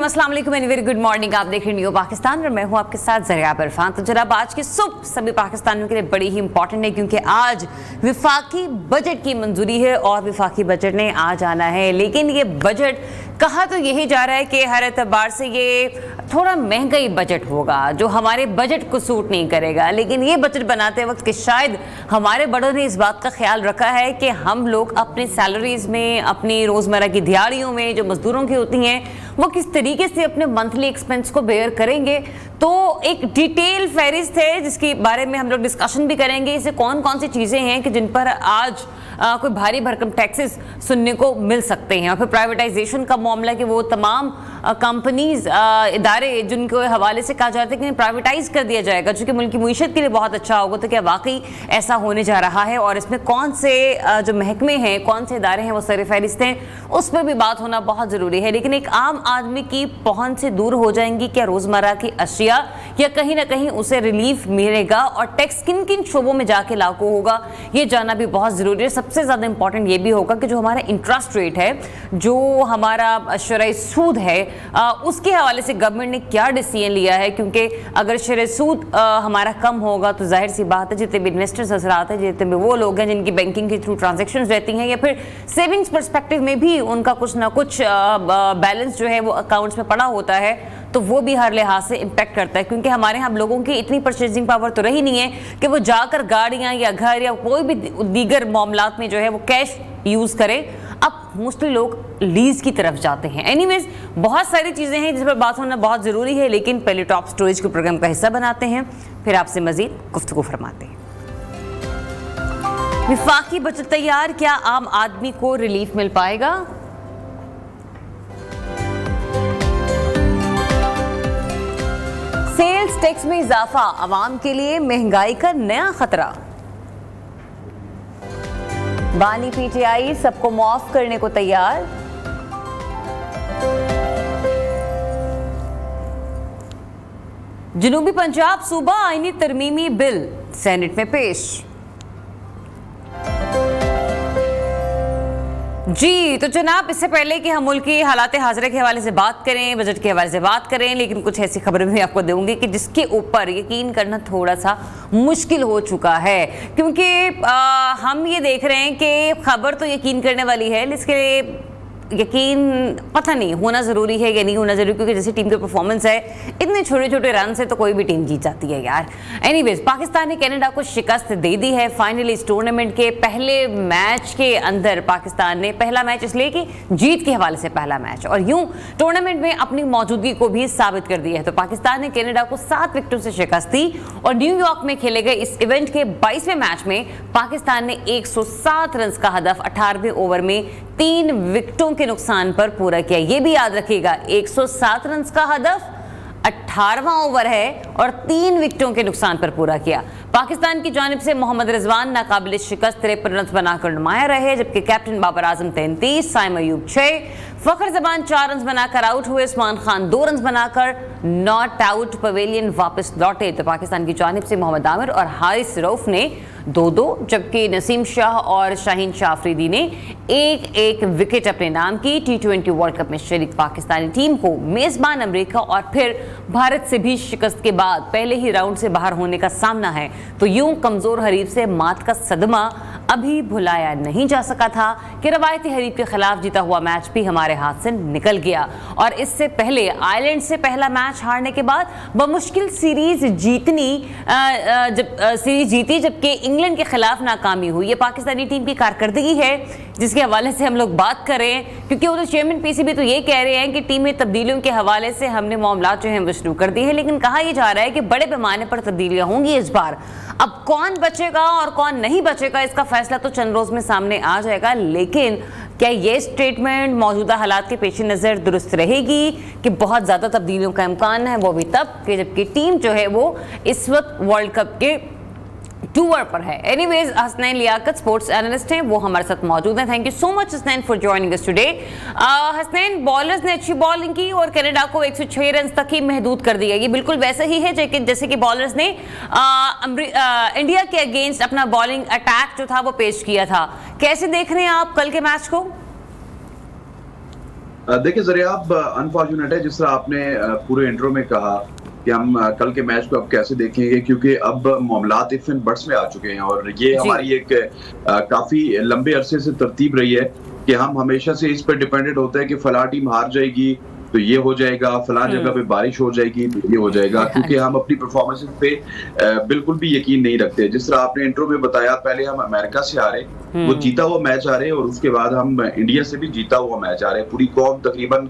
अस्सलाम वालेकुम and very good morning. आप देख रहे हैं न्यू पाकिस्तान और मैं हूं आपके साथ ज़रिया इरफान। तो जनाब आज की सुबह सभी पाकिस्तानियों के लिए बड़ी ही इंपॉर्टेंट है क्योंकि आज विफाकी बजट की मंजूरी है और विफाकी बजट ने आज आना है। लेकिन ये बजट कहा तो यही जा रहा है कि हर एतबार से ये थोड़ा महंगाई बजट होगा जो हमारे बजट को सूट नहीं करेगा। लेकिन ये बजट बनाते वक्त कि शायद हमारे बड़ों ने इस बात का ख्याल रखा है कि हम लोग अपनी सैलरीज में, अपनी रोज़मर्रा की दिहाड़ियों में जो मजदूरों की होती हैं वो किस तरीके से अपने मंथली एक्सपेंस को बेयर करेंगे। तो एक डिटेल फहरिस्त है जिसके बारे में हम लोग डिस्कशन भी करेंगे। इसे कौन कौन सी चीज़ें हैं कि जिन पर आज कोई भारी भरकम टैक्सेस सुनने को मिल सकते हैं। और फिर प्राइवेटाइजेशन का मामला कि वो तमाम कंपनीज इदारे जिनके हवाले से कहा जाता है कि प्राइवेटाइज कर दिया जाएगा जो कि मुल्क की मईशत के लिए बहुत अच्छा होगा। तो क्या वाकई ऐसा होने जा रहा है और इसमें कौन से जो महकमे हैं, कौन से इदारे हैं वो सर फहरिस्त हैं, उस पर भी बात होना बहुत ज़रूरी है। लेकिन एक आम आदमी की पहुंच से दूर हो जाएंगी क्या रोज़मर्रा की अशिया, या कहीं ना कहीं उसे रिलीफ मिलेगा और टैक्स किन किन शोबों में जाके लागू होगा, ये जानना भी बहुत ज़रूरी है। सबसे ज़्यादा इंपॉर्टेंट ये भी होगा कि जो हमारा इंटरेस्ट रेट है, जो हमारा शरई सूद है, उसके हवाले से गवर्नमेंट ने क्या डिसीजन लिया है। क्योंकि अगर शरई सूद हमारा कम होगा तो जाहिर सी बात है जितने भी इन्वेस्टर्स हजरात हैं, जितने भी वो लोग हैं जिनकी बैंकिंग के थ्रू ट्रांजेक्शन्स रहती हैं या फिर सेविंग्स पर्सपेक्टिव में भी उनका कुछ ना कुछ बैलेंस जो है वो अकाउंट्स में पड़ा होता है, तो वो भी हर लिहाज से इम्पैक्ट करता है। क्योंकि हमारे यहाँ लोगों की इतनी परचेजिंग पावर तो रही नहीं है कि वो जाकर गाड़ियाँ या घर या कोई भी दीगर मामलात में जो है वो कैश यूज़ करें। अब मोस्टली लोग लीज की तरफ जाते हैं। एनीवेज बहुत सारी चीज़ें हैं जिस पर बात होना बहुत ज़रूरी है। लेकिन पहले टॉप स्टोरेज के प्रोग्राम का हिस्सा बनाते हैं, फिर आपसे मज़ीद गुफ्तगू फरमाते हैं। विफाकी बजट तैयार, क्या आम आदमी को रिलीफ मिल पाएगा? सेल्स टैक्स में इजाफा आवाम के लिए महंगाई का नया खतरा। बानी पीटीआई सबको माफ करने को तैयार। जनूबी पंजाब सूबा आईनी तरमीमी बिल सेनेट में पेश। जी तो जनाब, इससे पहले कि हम मुल्क की हालात हाज़िरा के हवाले से बात करें, बजट के हवाले से बात करें, लेकिन कुछ ऐसी खबरें भी आपको दूंगी कि जिसके ऊपर यकीन करना थोड़ा सा मुश्किल हो चुका है। क्योंकि हम ये देख रहे हैं कि खबर तो यकीन करने वाली है, इसके लिए यकीन पता नहीं होना ज़रूरी है या नहीं होना ज़रूरी, क्योंकि जैसे टीम की परफॉर्मेंस है इतने छोटे छोटे रन से तो कोई भी टीम जीत जाती है यार। एनीवेज, पाकिस्तान ने कनाडा को शिकस्त दे दी है फाइनली इस टूर्नामेंट के पहले मैच के अंदर। पाकिस्तान ने पहला मैच इसलिए कि जीत के हवाले से पहला मैच, और यूं टूर्नामेंट में अपनी मौजूदगी को भी साबित कर दिया है। तो पाकिस्तान ने कनाडा को 7 विकेटों से शिकस्त दी और न्यूयॉर्क में खेले गए इस इवेंट के 22वें मैच में पाकिस्तान ने 107 रन का हदफ 18वें ओवर में 3 विकेटों के नुकसान पर पूरा किया। यह भी याद रखिएगा, 107 रन का हदफ 18वां ओवर है और 3 विकेटों के नुकसान पर पूरा किया। पाकिस्तान की जानिब से मोहम्मद रिजवान नाकाबिल शिकस्त 53 रन बनाकर नुमाया रहे, जबकि कैप्टन बाबर आजम 33, साइम अयूब 6, फखर जबान 4 रन बनाकर आउट हुए, उस्मान खान 2 रन बनाकर नॉट आउट पवेलियन वापस लौटे। तो पाकिस्तान की जानिब से मोहम्मद आमिर और हारिस रऊफ ने 2-2, जबकि नसीम शाह और शाहीन शाह अफरीदी ने 1-1 विकेट अपने नाम की। T20 वर्ल्ड कप में शरीक पाकिस्तानी टीम को मेजबान अमेरिका और फिर भारत से भी शिकस्त के बाद पहले ही राउंड से बाहर होने का सामना है। तो यूं कमजोर हरीफ से मात का सदमा अभी भुलाया नहीं जा सका था कि रवायती हरीफ के खिलाफ जीता हुआ मैच भी हमारे हाथ से निकल गया। और इससे पहले आयरलैंड से पहला मैच हारने के बाद बमुश्किल सीरीज जीती, जबकि इंग्लैंड के खिलाफ नाकामी हुई। ये पाकिस्तानी टीम की कारकर्दगी है जिसके हवाले से हम लोग बात करें, क्योंकि वो तो चेयरमैन पीसीबी तो ये कह रहे हैं कि टीम में तब्दीलियों के हवाले से हमने मामला जो है वो शुरू कर दी है। लेकिन कहा यह जा रहा है कि बड़े पैमाने पर तब्दीलियां होंगी इस बार। अब कौन बचेगा और कौन नहीं बचेगा इसका फैसला तो चंद रोज में सामने आ जाएगा। लेकिन क्या ये स्टेटमेंट मौजूदा हालात के पेश नज़र दुरुस्त रहेगी कि बहुत ज़्यादा तब्दीलियों का इम्कान है, वो भी तब कि जबकि टीम जो है वो इस वक्त वर्ल्ड कप के टूर पर है। Anyways, Hasnain Liaquat sports analyst हैं, वो हमारे साथ मौजूद हैं। Thank you so much Hasnain for joining us today. Hasnain, bowlers ने अच्छी बॉलिंग की और कनाडा को 106 रन तक ही महदूद कर दिया। ये बिल्कुल वैसे ही है जैसे कि बॉलर्स ने इंडिया के अगेंस्ट अपना बॉलिंग अटैक जो था वो पेश किया था। कैसे देख रहे हैं आप कल के मैच को? देखिए ज़रियाब, अनफॉर्चुनेट है जिस तरह आपने पूरे इंट्रो में कहा कि हम कल के मैच को अब कैसे देखेंगे, क्योंकि अब मामलात इफ़न बट्स में आ चुके हैं और ये हमारी एक काफ़ी लंबे अरसे से तरतीब रही है कि हम हमेशा से इस पर डिपेंडेंट होते हैं कि फला टीम हार जाएगी तो ये हो जाएगा, फला जगह पे बारिश हो जाएगी तो ये हो जाएगा, क्योंकि हम अपनी परफॉर्मेंस पे बिल्कुल भी यकीन नहीं रखते। जिस तरह आपने इंट्रो में बताया, पहले हम अमेरिका से आ रहे, वो जीता हुआ मैच आ रहे और उसके बाद हम इंडिया से भी जीता हुआ मैच आ रहे। पूरी कौम तकरीबन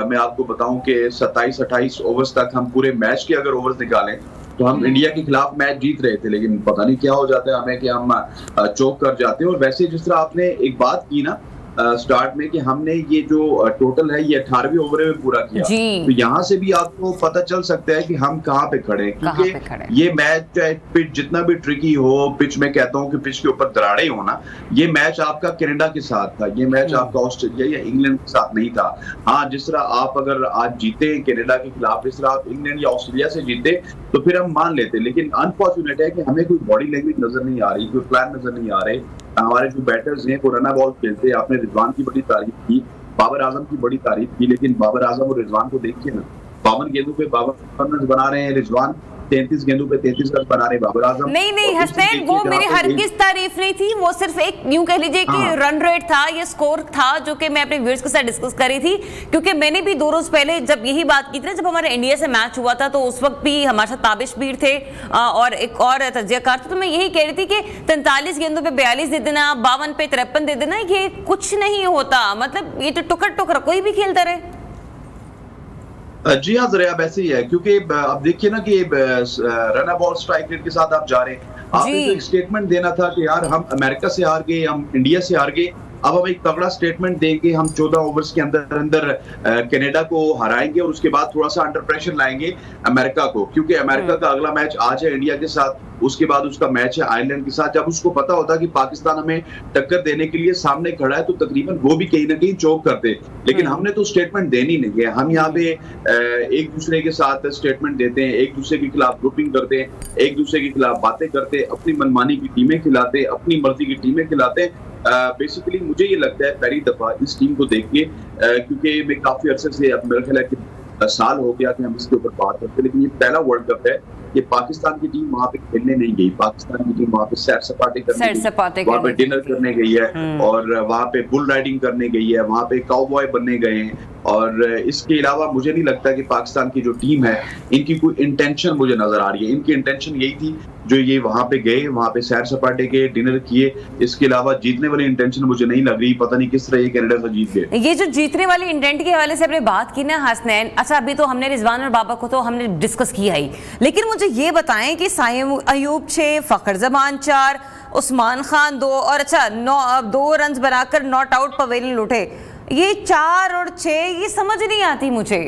मैं आपको बताऊं कि 27-28 ओवर्स तक हम पूरे मैच के अगर ओवर्स निकालें तो हम इंडिया के खिलाफ मैच जीत रहे थे, लेकिन पता नहीं क्या हो जाता है हमें कि हम चौक कर जाते हैं। और वैसे जिस तरह आपने एक बात की ना स्टार्ट में कि हमने ये जो टोटल है ये 18वें ओवर में पूरा किया, तो यहाँ से भी आपको पता चल सकता है कि हम कहाँ पे खड़े हैं, क्योंकि ये मैच चाहे पिच जितना भी ट्रिकी हो, पिच में कहता हूँ कि पिच के ऊपर दरारें हो ना, ये मैच आपका कनाडा के साथ था, ये मैच आपका ऑस्ट्रेलिया या इंग्लैंड के साथ नहीं था। हाँ, जिस तरह आप अगर आज जीते कनाडा के खिलाफ, जिस तरह आप इंग्लैंड या ऑस्ट्रेलिया से जीते तो फिर हम मान लेते, लेकिन अनफॉर्चुनेट है कि हमें कोई बॉडी लैंग्वेज नजर नहीं आ रही, कोई प्लान नजर नहीं आ रहे। हमारे जो बैटर्स हैं वो रन बॉल खेलते हैं। आपने रिजवान की बड़ी तारीफ की, बाबर आजम की बड़ी तारीफ की, लेकिन बाबर आजम और रिजवान को देखिए ना, 52 गेंदों पे 52 रन बना रहे हैं रिजवान, 33 गेंदों पे 33 रन बना रहे बाबर आजम। नहीं हसनैन, वो मेरी हरगिज तारीफ नहीं थी, वो सिर्फ एक यूं कह लीजिए कि रन रेट था, ये स्कोर था जो कि मैं अपने व्यूअर्स के साथ डिस्कस कर रही थी, क्योंकि मैंने भी 2 रोज पहले जब यही बात की थी ना, जब हमारे इंडिया से मैच हुआ था, तो उस वक्त भी हमारे साथ ताबिश बीर थे और एक और तजियाकार थे, तो मैं यही कह रही थी कि 43 गेंदों पे 42 दे देना, 52 पे 53 दे देना, ये कुछ नहीं होता। मतलब ये तो टुकर कोई भी खेलता रहे। जी हाँ ज़रिया, ऐसे ही है, क्योंकि अब देखिए ना कि रन बॉल स्ट्राइक रेट के साथ आप जा रहे हैं। आपने तो एक स्टेटमेंट देना था कि यार हम अमेरिका से हार गए, हम इंडिया से हार गए, अब हम एक तगड़ा स्टेटमेंट देंगे, हम 14 ओवर्स के अंदर कनाडा को हराएंगे और उसके बाद थोड़ा सा अंडर प्रेशर लाएंगे अमेरिका को, क्योंकि अमेरिका का अगला मैच आज है इंडिया के साथ, उसके बाद उसका मैच है आयरलैंड के साथ। जब उसको पता होता कि पाकिस्तान हमें टक्कर देने के लिए सामने खड़ा है तो तकरीबन वो भी कहीं ना कहीं चौक करते, लेकिन हमने तो स्टेटमेंट देनी नहीं है। हम यहाँ पे एक दूसरे के साथ स्टेटमेंट देते हैं, एक दूसरे के खिलाफ ग्रुपिंग करते हैं, एक दूसरे के खिलाफ बातें करते हैं, अपनी मनमानी की टीमें खिलाते, अपनी मर्जी की टीमें खिलाते। बेसिकली मुझे ये लगता है पहली दफा इस टीम को देख के, क्योंकि मैं काफी अरसे से, अब मेरा ख्याल है कि साल हो गया कि हम इसके ऊपर बात करते, लेकिन ये पहला वर्ल्ड कप है कि पाकिस्तान की टीम वहां पे खेलने नहीं गई, पाकिस्तान की टीम वहां पे सैर सपाटे करने गई, वहां पे डिनर करने गई है और वहां पे बुल राइडिंग करने गई है, वहां पे काउबॉय बनने गए हैं। और इसके अलावा मुझे नहीं लगता कि पाकिस्तान की जो टीम है इनकी कोई इंटेंशन मुझे नजर आ रही है। इनकी इंटेंशन यही थी जो ये वहां पे गए, वहां पे सैर सपाटे के डिनर किए, इसके अलावा जीतने वाली इंटेंशन मुझे नहीं लग रही। पता नहीं किस तरह ये कनाडा से जीत गए। ये जो जीतने वाली इंटेंट के हवाले से आपने बात की ना हसनैन, अच्छा अभी तो हमने रिजवान और बाबर को तो हमने डिस्कस किया ही, लेकिन मुझे ये बताएं कि साइम अयूब 6, फखर जमान 4, उस्मान खान 2 और अच्छा 2 रन बनाकर नॉट आउट पवेलियन लुटे, ये 4 और 6 ये समझ नहीं आती मुझे।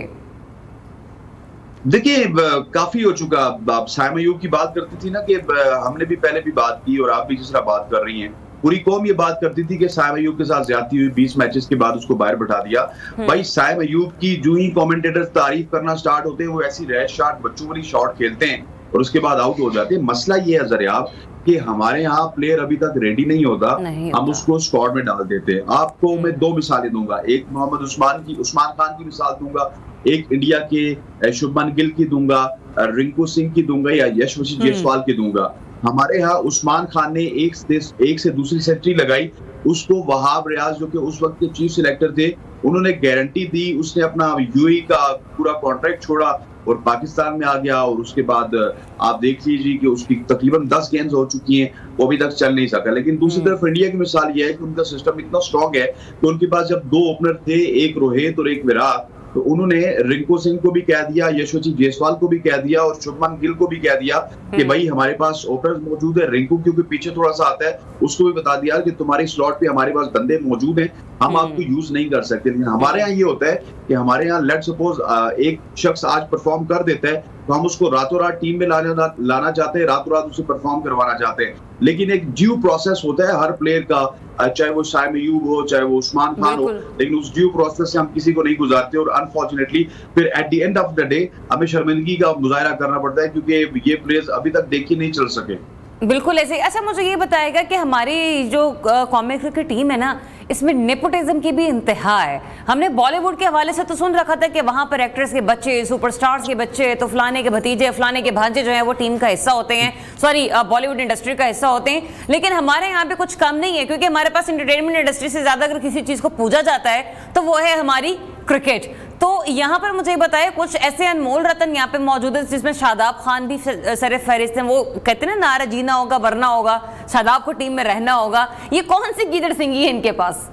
देखिए काफी हो चुका। आप साइम अयूब की बात करती थी ना कि हमने भी पहले भी बात की और आप भी जिस तरह बात कर रही हैं, पूरी कौम ये बात करती थी कि साइम अयूब के साथ ज्यादती हुई, 20 मैचेस के बाद उसको बाहर बैठा दिया। भाई साइम अयूब की जो ही कमेंटेटर्स तारीफ करना स्टार्ट होते हैं, वो ऐसी रैश शॉट, बच्चों वाली शॉट खेलते हैं और उसके बाद आउट हो जाते हैं। मसला ये है ज़रियाब कि हमारे यहाँ प्लेयर अभी तक रेडी नहीं होता, हम उसको स्क्वाड में डाल देते हैं। आपको मैं 2 मिसालें दूंगा, एक मोहम्मद उस्मान खान की मिसाल दूंगा, एक इंडिया के शुभमन गिल की दूंगा, रिंकू सिंह की दूंगा या यशस्वी जायसवाल की दूंगा। हमारे यहाँ उस्मान खान ने एक से दूसरी सेंचुरी लगाई, उसको वहाब रियाज जो कि उस वक्त के चीफ सिलेक्टर थे, उन्होंने गारंटी दी, उसने अपना यूएई का पूरा कॉन्ट्रैक्ट छोड़ा और पाकिस्तान में आ गया। और उसके बाद आप देख लीजिए कि उसकी तकरीबन 10 गेंद हो चुकी हैं, वो अभी तक चल नहीं सका। लेकिन दूसरी तरफ इंडिया की मिसाल ये है कि उनका सिस्टम इतना स्ट्रॉन्ग है कि उनके पास जब 2 ओपनर थे, एक रोहित और एक विराट, तो उन्होंने रिंकू सिंह को भी कह दिया, यशस्वी जायसवाल को भी कह दिया और शुभमन गिल को भी कह दिया कि भाई हमारे पास ओपनर्स मौजूद है। रिंकू क्योंकि पीछे थोड़ा सा आता है, उसको भी बता दिया कि तुम्हारी स्लॉट पे हमारे पास बंदे मौजूद हैं, हम आपको यूज नहीं कर सकते। लेकिन हमारे यहाँ ये होता है कि हमारे यहाँ लेट सपोज एक शख्स आज परफॉर्म कर देता है तो हम उसको रातों रात टीम में लाना चाहते हैं, रातों रात उसे परफॉर्म करवाना चाहते हैं। लेकिन एक ड्यू प्रोसेस होता है हर प्लेयर का, चाहे वो साइम अयूब हो, चाहे वो उस्मान खान हो, लेकिन उस ड्यू प्रोसेस से हम किसी को नहीं गुजारते और अनफॉर्चुनेटली फिर at the end of the day हमें शर्मिंदगी का मुजाहरा करना पड़ता है, क्योंकि ये प्लेयर्स अभी तक देखी नहीं चल सके। बिल्कुल ऐसे। अच्छा मुझे ये बताएगा कि हमारी जो कौमी क्रिकेट टीम है ना, इसमें नेपोटिज्म की भी इंतहा है। हमने बॉलीवुड के हवाले से तो सुन रखा था कि वहां पर एक्ट्रेस के बच्चे, सुपरस्टार्स के बच्चे, तो फलाने के भतीजे, फलाने के भांजे जो है वो टीम का हिस्सा होते हैं, सॉरी बॉलीवुड इंडस्ट्री का हिस्सा होते हैं। लेकिन हमारे यहाँ पे कुछ कम नहीं है, क्योंकि हमारे पास एंटरटेनमेंट इंडस्ट्री से ज्यादा अगर किसी चीज को पूजा जाता है तो वो है हमारी क्रिकेट। तो यहाँ पर मुझे बताइए, कुछ ऐसे अनमोल रतन यहाँ पे मौजूद है जिसमें शादाब खान भी सर फहरिस्त हैं। वो कहते हैं ना, नारा जीना होगा वरना होगा, शादाब को टीम में रहना होगा। ये कौन सी गीदड़ सिंगी है इनके पास?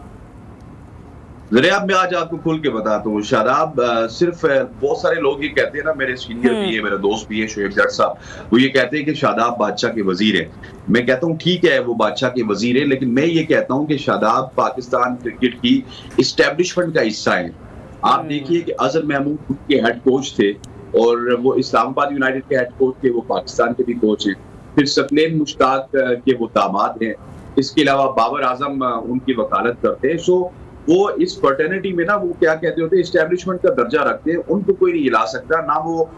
जरा मैं आज आपको खुल के बताता हूँ। शादाब सिर्फ बहुत सारे लोग ये कहते हैं ना, मेरे सीनियर भी है, मेरा दोस्त भी है शोएब जट साहब, वो ये कहते हैं कि शादाब बादशाह के वजीर है। मैं कहता हूँ ठीक है वो बादशाह के वजीर है, लेकिन मैं ये कहता हूँ कि शादाब पाकिस्तान क्रिकेट की इस्टेब्लिशमेंट का हिस्सा है। आप देखिए कि अजहर महमूद के हेड कोच थे, और वो इस्लामाबाद यूनाइटेड के हेड कोच थे, वो पाकिस्तान के भी कोच हैं। फिर सकलेन मुश्ताक के वो दामाद हैं। इसके अलावा बाबर आजम उनकी वकालत करते हैं। सो वो इस फर्टर्निटी में ना, वो क्या कहते होते हैं, इस्टेब्लिशमेंट का दर्जा रखते हैं। उनको कोई नहीं हिला सकता, ना वो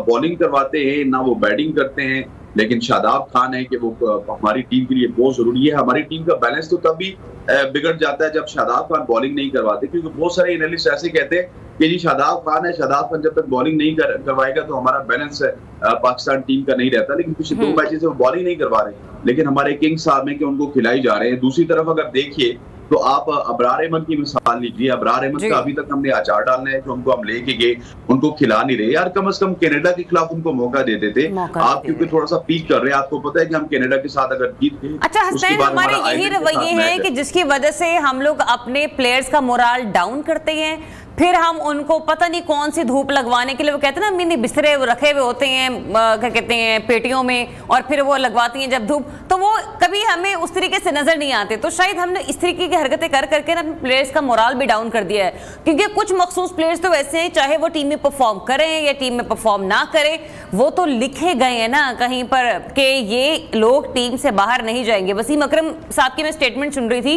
बॉलिंग करवाते हैं ना वो बैटिंग करते हैं। लेकिन शादाब खान है कि वो हमारी टीम के लिए बहुत जरूरी है। हमारी टीम का बैलेंस तो तभी बिगड़ जाता है जब शादाब खान बॉलिंग नहीं करवाते, क्योंकि बहुत सारे एनालिस्ट ऐसे कहते हैं कि जी शादाब खान है, शादाब खान जब तक बॉलिंग नहीं करवाएगा तो हमारा बैलेंस पाकिस्तान टीम का नहीं रहता। लेकिन पिछले 2 मैचेस से वो बॉलिंग नहीं करवा रहे, लेकिन हमारे किंग साहब हैं कि उनको खिलाई जा रहे हैं। दूसरी तरफ अगर देखिए तो आप अबरार अहमद की मिसाल लीजिए। अबरार अहमद का अभी तक हमने अचार डालना है, जो उनको हम लेके गए उनको खिला नहीं रहे। यार कम से कम कनाडा के खिलाफ उनको मौका दे देते। आप क्योंकि थोड़ा सा पीक कर रहे हैं, आपको पता है कि हम कनाडा के साथ अगर जीत गए, अच्छा हसनैन, हमारे यही रवैये हैं कि जिसकी वजह से हम लोग अपने प्लेयर्स का मोराल डाउन करते हैं, फिर हम उनको पता नहीं कौन सी धूप लगवाने के लिए, वो कहते हैं ना मिनी बिस्तरे रखे हुए होते हैं, क्या कहते हैं, पेटियों में, और फिर वो लगवाती हैं जब धूप, तो वो कभी हमें उस तरीके से नजर नहीं आते। तो शायद हमने इस तरीके की हरकतें कर करके ना अपने प्लेयर्स का मोराल भी डाउन कर दिया है। क्योंकि कुछ मखसूस प्लेयर्स तो वैसे हैं, चाहे वो टीम में परफॉर्म करें या टीम में परफॉर्म ना करें, वो तो लिखे गए हैं ना कहीं पर कि ये लोग टीम से बाहर नहीं जाएंगे। वसीम अकरम साहब की मैं स्टेटमेंट सुन रही थी,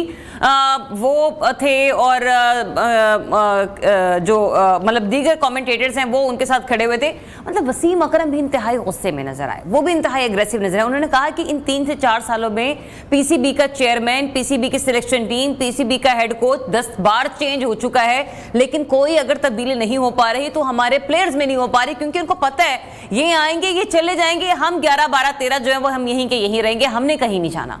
वो थे, और जो मतलब दीगर कमेंटेटर्स हैं वो उनके साथ खड़े हुए थे। मतलब वसीम अकरम भी इंतहाई गुस्से में नजर आए, वो भी इंतहाई एग्रेसिव नजर आए। उन्होंने कहा कि इन 3 से 4 सालों में पीसीबी का चेयरमैन, पीसीबी की सिलेक्शन टीम, पीसीबी का हेड कोच 10 बार चेंज हो चुका है, लेकिन कोई अगर तब्दीली नहीं हो पा रही तो हमारे प्लेयर्स में नहीं हो पा रही, क्योंकि उनको पता है ये आएंगे, ये चले जाएंगे, हम 11, 12, 13 जो है वो हम यहीं के यहीं रहेंगे, हमने कहीं नहीं जाना।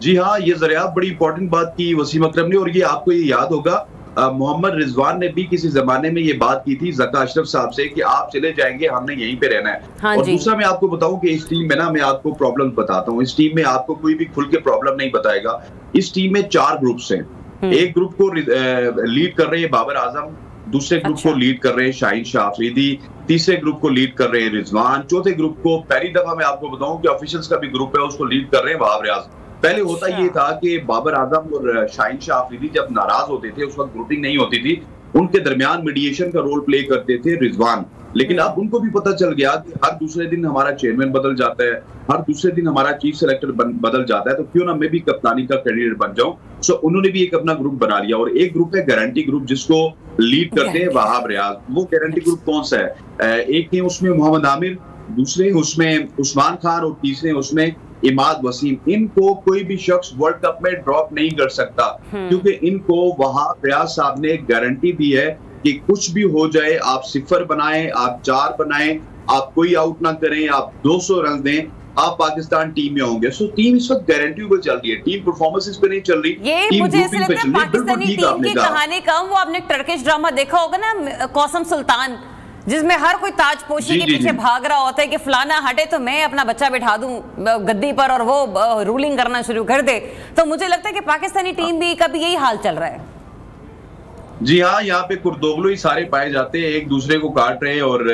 जी हाँ, ये जरा बड़ी इंपॉर्टेंट बात की वसीम अकरम ने, और ये आपको ये याद होगा मोहम्मद रिजवान ने भी किसी जमाने में ये बात की थी ज़का अशरफ साहब से कि आप चले जाएंगे, हमने यहीं पे रहना है। हाँ, और दूसरा मैं आपको बताऊं कि इस टीम में ना, मैं आपको प्रॉब्लम बताता हूं, इस टीम में आपको कोई भी खुल के प्रॉब्लम नहीं बताएगा। इस टीम में 4 ग्रुप्स हैं। एक ग्रुप को लीड कर रहे हैं बाबर आजम, दूसरे ग्रुप को लीड कर रहे हैं शाहीन शाह अफरीदी, तीसरे ग्रुप को लीड कर रहे हैं रिजवान, चौथे ग्रुप को पहली दफा मैं आपको बताऊं कि ऑफिशियल्स का भी ग्रुप है, उसको लीड कर रहे हैं वहाब रियाज। पहले होता ये था कि बाबर आजम और शाहीन शाह अफरीदी जब नाराज होते थे, उस वक्त ग्रुपिंग नहीं होती थी, उनके दरमियान मीडिएशन का रोल प्ले करते थे रिजवान। लेकिन अब उनको भी पता चल गया कि हर दूसरे दिन हमारा चेयरमैन बदल जाता है, हर दूसरे दिन हमारा चीफ सेलेक्टर बदल जाता है, तो क्यों ना मैं भी कप्तानी का कैंडिडेट बन जाऊं। सो उन्होंने भी एक अपना ग्रुप बना लिया, और एक ग्रुप है गारंटी ग्रुप, जिसको लीड करते हैं वहाब रियाज। वो गारंटी ग्रुप कौन सा है? एक है उसमें मोहम्मद आमिर, दूसरे उसमें उस्मान खान, और तीसरे उसमें इमाद वसीम। इनको कोई भी शख्स वर्ल्ड कप में ड्रॉप नहीं कर सकता, क्योंकि इनको वहाब रियाज साहब ने गारंटी दी है कि कुछ भी हो जाए, आप 0 बनाएं, आप 4 बनाएं, आप कोई आउट ना करें, आप 200 रन दें, आप पाकिस्तान टीम में होंगे। सो टीम इस वक्त गारंटी पर चल रही है, टीम परफॉर्मेंसेस पे नहीं चल रही। ये मुझे ऐसे लगता है पाकिस्तानी टीम की कहानी कम, वो आपने टर्किश ड्रामा देखा होगा ना, कौसम सुल्तान, जिसमें हर कोई ताजपोशी के पीछे भाग रहा होता है कि फलाना हटे तो मैं अपना बच्चा बिठा दूं गद्दी पर और वो रूलिंग करना शुरू कर दे। तो मुझे लगता है कि पाकिस्तानी टीम भी का भी यही हाल चल रहा है। जी हाँ, यहाँ पे कुर्दोगलो ही सारे पाए जाते हैं, एक दूसरे को काट रहे हैं, और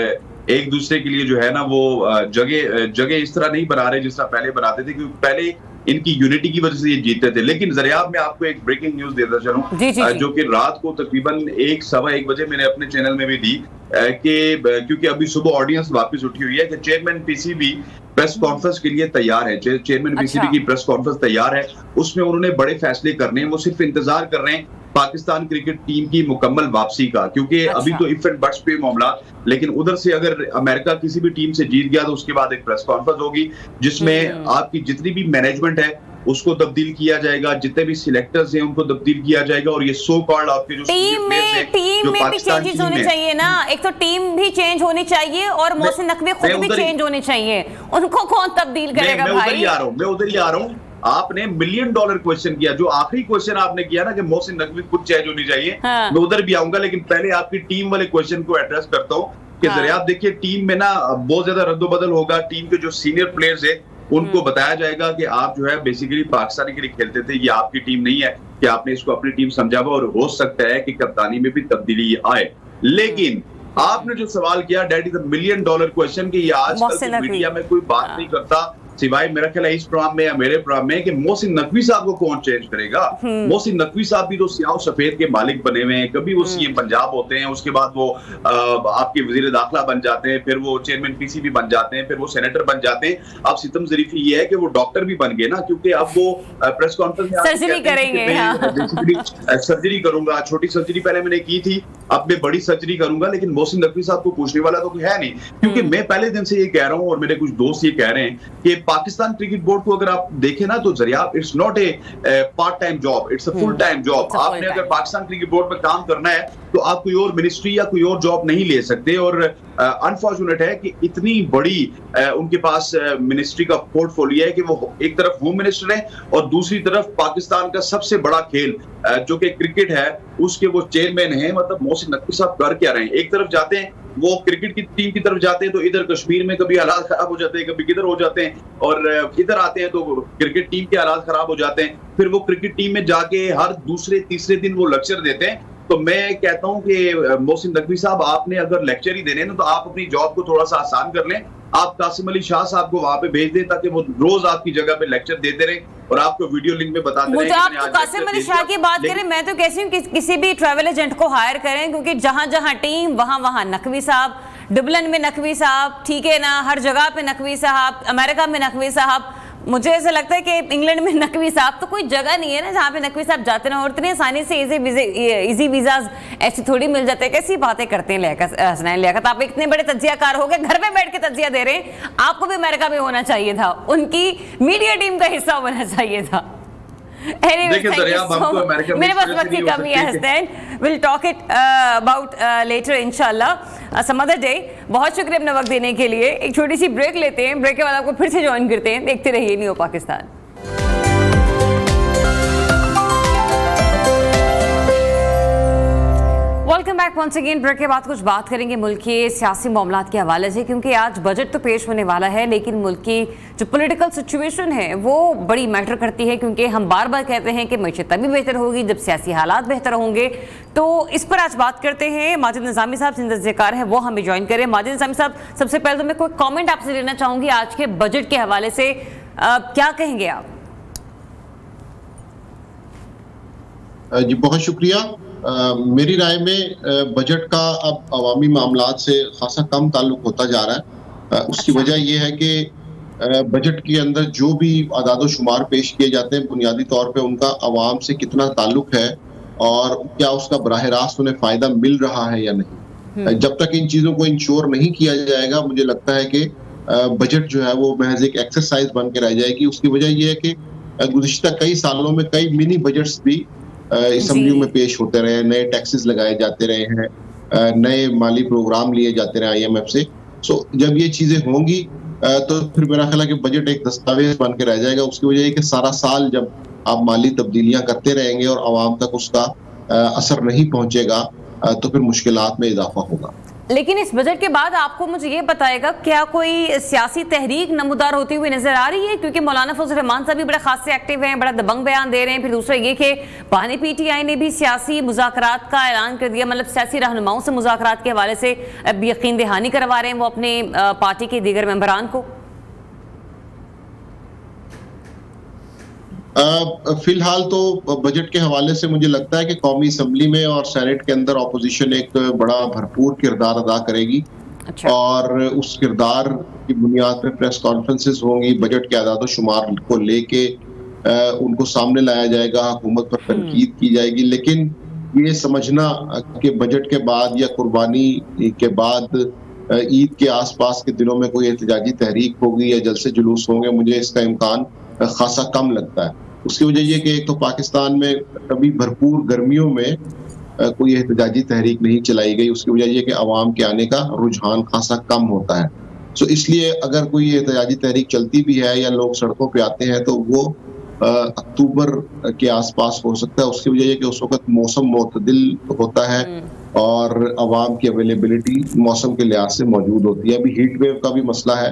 एक दूसरे के लिए जो है ना वो जगह इस तरह नहीं बना रहे जिस तरह पहले बनाते थे, क्योंकि पहले इनकी यूनिटी की वजह से ये जीतते थे। लेकिन जरियाब में आपको एक ब्रेकिंग न्यूज देता चलूं, जो कि रात को तकरीबन 1, सवा 1 बजे मैंने अपने चैनल में भी दी, कि क्योंकि अभी सुबह ऑडियंस वापस उठी हुई है कि चेयरमैन पीसीबी प्रेस कॉन्फ्रेंस के लिए तैयार है। चेयरमैन पीसीबी की प्रेस कॉन्फ्रेंस तैयार है, उसमें उन्होंने बड़े फैसले करने हैं। वो सिर्फ इंतजार कर रहे हैं पाकिस्तान क्रिकेट टीम की मुकम्मल वापसी का, क्योंकि अभी तो इफ एंड बट्स पे मामला, लेकिन उधर से अगर अमेरिका किसी भी टीम से जीत गया तो उसके बाद एक प्रेस कॉन्फ्रेंस होगी, जिसमें आपकी जितनी भी मैनेजमेंट है उसको तब्दील किया जाएगा, जितने भी सिलेक्टर्स हैं उनको तब्दील किया जाएगा, और ये सो कॉल्ड आपके जो टीम में भी चेंजेस होने चाहिए ना। एक तो टीम भी चेंज होनी चाहिए और मोहसिन नकवी खुद भी चेंज होने चाहिए। उनको कौन तब्दील करेगा भाई? मैं उधर ही आ रहा हूँ। आपने $1 मिलियन क्वेश्चन किया, जो आखिरी क्वेश्चन आपने किया ना कि मोहसिन नकवी खुद चेंज होनी चाहिए, हाँ। मैं उधर भी आऊंगा, लेकिन पहले आपकी टीम वाले क्वेश्चन को एड्रेस करता हूँ कि जरा आप देखिए टीम में ना बहुत ज्यादा रद्दोबदल होगा। टीम के जो सीनियर प्लेयर्स है उनको बताया जाएगा कि आप जो है बेसिकली पाकिस्तानी के लिए खेलते थे, ये आपकी टीम नहीं है, कि आपने इसको अपनी टीम समझा हुआ, और हो सकता है कि कप्तानी में भी तब्दीली आए। लेकिन आपने जो सवाल किया डेट इज $1 मिलियन क्वेश्चन, कि ये आजकल मीडिया में कोई बात नहीं करता सिवाय मेरा ख्याल है इस प्रोग्राम में या मेरे प्रोग्राम में, कि मोहसिन नकवी साहब को कौन चेंज करेगा। मोहसिन नकवी साहब भी तो सियाह सफेद के मालिक बने हुए हैं, कभी वो सीएम पंजाब होते हैं, उसके बाद वो आपके वजीर दाखिला बन जाते हैं, फिर वो चेयरमैन पीसीबी बन जाते हैं, फिर वो सेनेटर बन जाते हैं। अब सितम ज़रीफी ये है कि वो डॉक्टर भी बन गए ना, क्योंकि अब वो प्रेस कॉन्फ्रेंस में सर्जरी करेंगे, सर्जरी करूंगा, छोटी सर्जरी पहले मैंने की थी, अब मैं बड़ी सर्जरी करूंगा। लेकिन मोहसिन नकवी साहब को पूछने वाला तो कोई है नहीं, क्योंकि मैं पहले दिन से ये कह रहा हूं और मेरे कुछ दोस्त ये कह रहे हैं कि पाकिस्तान क्रिकेट बोर्ड को अगर आप देखें ना तो जरिया it's not a part time job, it's a full time job. आपने अगर पाकिस्तान क्रिकेट बोर्ड में काम करना है तो आप कोई और मिनिस्ट्री या कोई और जॉब नहीं ले सकते। और अनफॉर्चुनेट है कि इतनी बड़ी उनके पास मिनिस्ट्री का पोर्टफोलियो है कि वो एक तरफ होम मिनिस्टर है और दूसरी तरफ पाकिस्तान का सबसे बड़ा खेल जो कि क्रिकेट है उसके वो चेयरमैन है। मतलब मोहसिन नकवी साहब कर क्या रहे हैं? एक तरफ जाते हैं वो क्रिकेट की टीम की तरफ जाते हैं तो इधर कश्मीर में कभी हालात खराब हो जाते हैं, कभी किधर हो जाते हैं, और इधर आते हैं तो क्रिकेट टीम के हालात खराब हो जाते हैं। फिर वो क्रिकेट टीम में जाके हर दूसरे तीसरे दिन वो लेक्चर देते हैं। तो मैं कहता हूं कि मोहसिन नकवी साहब आपने अगर लेक्चर ही देने ना तो आप अपनी जॉब को थोड़ा सा आसान कर लें। आप कासिम अली शाह साहब को वहां पे भेज दें ताकि वो रोज आपकी जगह पे लेक्चर देते रहे और आपको वीडियो लिंक में बताते रहे। मुझे आप तो कासिम अली शाह की बात करें, मैं तो कहती हूँ किसी भी ट्रैवल एजेंट को हायर करें, क्योंकि जहां जहां टीम वहां नकवी साहब, डुबलिन में नकवी साहब, ठीक है ना, हर जगह पे नकवी साहब, अमेरिका में नकवी साहब। मुझे ऐसा लगता है कि इंग्लैंड में नकवी साहब तो कोई जगह नहीं है ना जहाँ पे नकवी साहब जाते ना, और इतने आसानी से इजी वीजाज ऐसे थोड़ी मिल जाते हैं। कैसी बातें करते हैं हसनैन लियाकत, आप इतने बड़े तज्जियाकार हो गए, घर में बैठ के तज्जिया दे रहे हैं। आपको भी अमेरिका में होना चाहिए था, उनकी मीडिया टीम का हिस्सा होना चाहिए था। मेरे पास वक्त की कमी है Hasnain, will talk it about later इंशाल्लाह सम अदर डे। बहुत शुक्रिया अपना वक्त देने के लिए। एक छोटी सी ब्रेक लेते हैं, ब्रेक के बाद आपको फिर से ज्वाइन करते हैं। देखते रहिए new Pakistan. Welcome back once again. Break के बाद कुछ बात करेंगे मुल्क के सियासी मामलात के हवाले से, क्योंकि आज बजट तो पेश होने वाला है, लेकिन मुल्क की जो पॉलिटिकल सिचुएशन है वो बड़ी मैटर करती है। क्योंकि हम बार बार कहते हैं कि मैशत तभी बेहतर होगी जब सियासी हालात बेहतर होंगे। तो इस पर आज बात करते हैं। माजिद निज़ामी साहब सिंध ज़िक्र है, वो हमें ज्वाइन करें। माजिद निज़ामी साहब, सबसे पहले तो मैं कोई कॉमेंट आपसे लेना चाहूँगी आज के बजट के हवाले से, क्या कहेंगे आप? जी बहुत शुक्रिया। मेरी राय में बजट का अब अवामी मामलात से खासा कम ताल्लुक होता जा रहा है। उसकी वजह यह है कि बजट के अंदर जो भी आदाद शुमार पेश किए जाते हैं बुनियादी तौर पे उनका अवाम से कितना ताल्लुक है और क्या उसका बराह रास्त उन्हें फ़ायदा मिल रहा है या नहीं। जब तक इन चीज़ों को इंश्योर नहीं किया जाएगा, मुझे लगता है कि बजट जो है वो महज एक एक्सरसाइज बन के रह जाएगी। उसकी वजह यह है कि गुज़िश्ता कई सालों में कई मिनी बजट्स भी असम्बलियों में पेश होते रहे, नए टैक्सेस लगाए जाते रहे हैं, नए माली प्रोग्राम लिए जाते रहे IMF से। सो जब ये चीजें होंगी तो फिर मेरा ख्याल है कि बजट एक दस्तावेज बन के रह जाएगा। उसकी वजह है कि सारा साल जब आप माली तब्दीलियां करते रहेंगे और आवाम तक उसका असर नहीं पहुंचेगा तो फिर मुश्किलात में इजाफा होगा। लेकिन इस बजट के बाद आपको मुझे ये बताएगा, क्या कोई सियासी तहरीक नमूदार होती हुई नजर आ रही है? क्योंकि मौलाना फजल रहमान साहब भी बड़े खास से एक्टिव हैं, बड़ा दबंग बयान दे रहे हैं। फिर दूसरा ये कि बानी PTI ने भी सियासी मुज़ाकरात का ऐलान कर दिया, मतलब सियासी रहनुमाओं से मुज़ाकरात के हवाले से यकीन दहानी करवा रहे हैं वो अपने पार्टी के दीगर मेंबरान को। फिलहाल तो बजट के हवाले से मुझे लगता है कि कौमी असम्बली में और सेनेट के अंदर अपोजिशन एक बड़ा भरपूर किरदार अदा करेगी। अच्छा। और उस किरदार की बुनियाद पर प्रेस कॉन्फ्रेंसेस होंगी, बजट के आदाद शुमार को लेके उनको सामने लाया जाएगा, हुकूमत पर तनकीद की जाएगी। लेकिन ये समझना कि बजट के बाद या कुर्बानी के बाद ईद के आसपास के दिनों में कोई एहतजाजी तहरीक होगी या जलसे जुलूस होंगे, मुझे इसका इम्कान खासा कम लगता है। उसकी वजह ये कि एक तो पाकिस्तान में कभी भरपूर गर्मियों में कोई एहतजाजी तहरीक नहीं चलाई गई, उसकी वजह ये कि अवाम के आने का रुझान खासा कम होता है। सो इसलिए अगर कोई एहतजाजी तहरीक चलती भी है या लोग सड़कों पे आते हैं तो वो अक्टूबर के आसपास हो सकता है। उसकी वजह ये कि उस वक्त मौसम मुतदिल होता है और अवाम की अवेलेबिलिटी मौसम के लिहाज से मौजूद होती है। अभी हीट वेव का भी मसला है,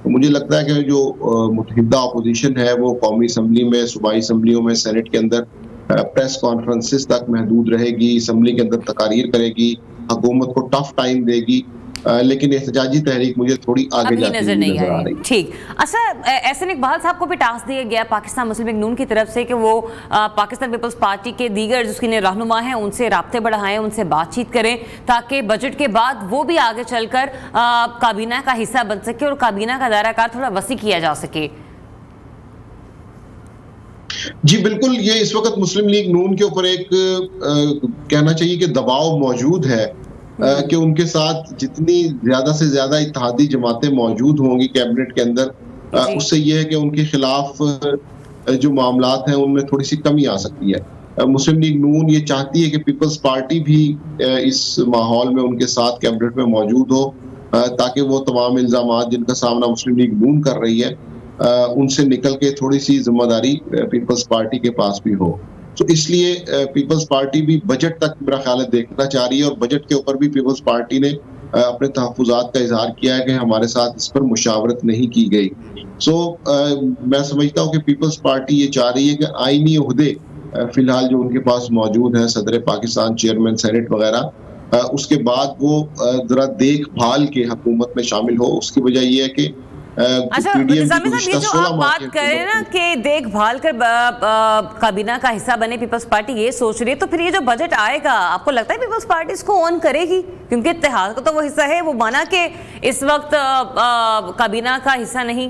तो मुझे लगता है कि जो मुतहिदा अपोजिशन है वो कौमी असम्बली में, सूबाई असम्बलियों में, सेनेट के अंदर प्रेस कॉन्फ्रेंसेस तक महदूद रहेगी, असम्बली के अंदर तकारीर करेगी, हुकूमत को टफ टाइम देगी, लेकिन एहतजाजी तहरीक मुझे थोड़ी आगे जाती हुई नजर आ रही है। ठीक, अच्छा, एहसन इकबाल साहब को भी टास्क दिया गया पाकिस्तान मुस्लिम लीग नून की तरफ से कि वो पाकिस्तान पीपल्स पार्टी के दीगर जिसके रहनुमा हैं उनसे राब्ते बढ़ाएं, उनसे बातचीत करें ताकि बजट के बाद वो भी आगे चलकर काबीना का हिस्सा बन सके और काबीना का दायरा कार थोड़ा वसी किया जा सके। जी बिल्कुल, ये इस वक्त मुस्लिम लीग नून के ऊपर एक कहना चाहिए कि दबाव मौजूद है कि उनके साथ जितनी ज्यादा से ज्यादा इत्तेहादी जमातें मौजूद होंगी कैबिनेट के अंदर, उससे ये है कि उनके खिलाफ जो मामलात हैं उनमें थोड़ी सी कमी आ सकती है। मुस्लिम लीग नून ये चाहती है कि पीपल्स पार्टी भी इस माहौल में उनके साथ कैबिनेट में मौजूद हो, ताकि वो तमाम इल्जामात जिनका सामना मुस्लिम लीग नून कर रही है उनसे निकल के थोड़ी सी जिम्मेदारी पीपल्स पार्टी के पास भी हो। तो इसलिए पीपल्स पार्टी भी बजट तक मेरा ख्याल है देखना चाह रही है, और बजट के ऊपर भी पीपल्स पार्टी ने अपने तहफ़्फ़ुज़ात का इजहार किया है कि हमारे साथ इस पर मुशावरत नहीं की गई। मैं समझता हूँ कि पीपल्स पार्टी ये चाह रही है कि आईनी ओहदे फिलहाल जो उनके पास मौजूद हैं, सदर पाकिस्तान, चेयरमैन सेनेट वगैरह, उसके बाद वो जरा देखभाल के हुकूमत में शामिल हो। उसकी वजह ये है कि अच्छा, ये जो आप बात करें ना कि देखभाल कर काबीना का हिस्सा बने पीपल्स पार्टी, ये सोच रही है, तो फिर ये जो बजट आएगा आपको लगता है पीपल्स पार्टी इसको ऑन करेगी? क्योंकि इत्तेहाद का तो वो हिस्सा है, वो माना कि इस वक्त काबीना का हिस्सा नहीं।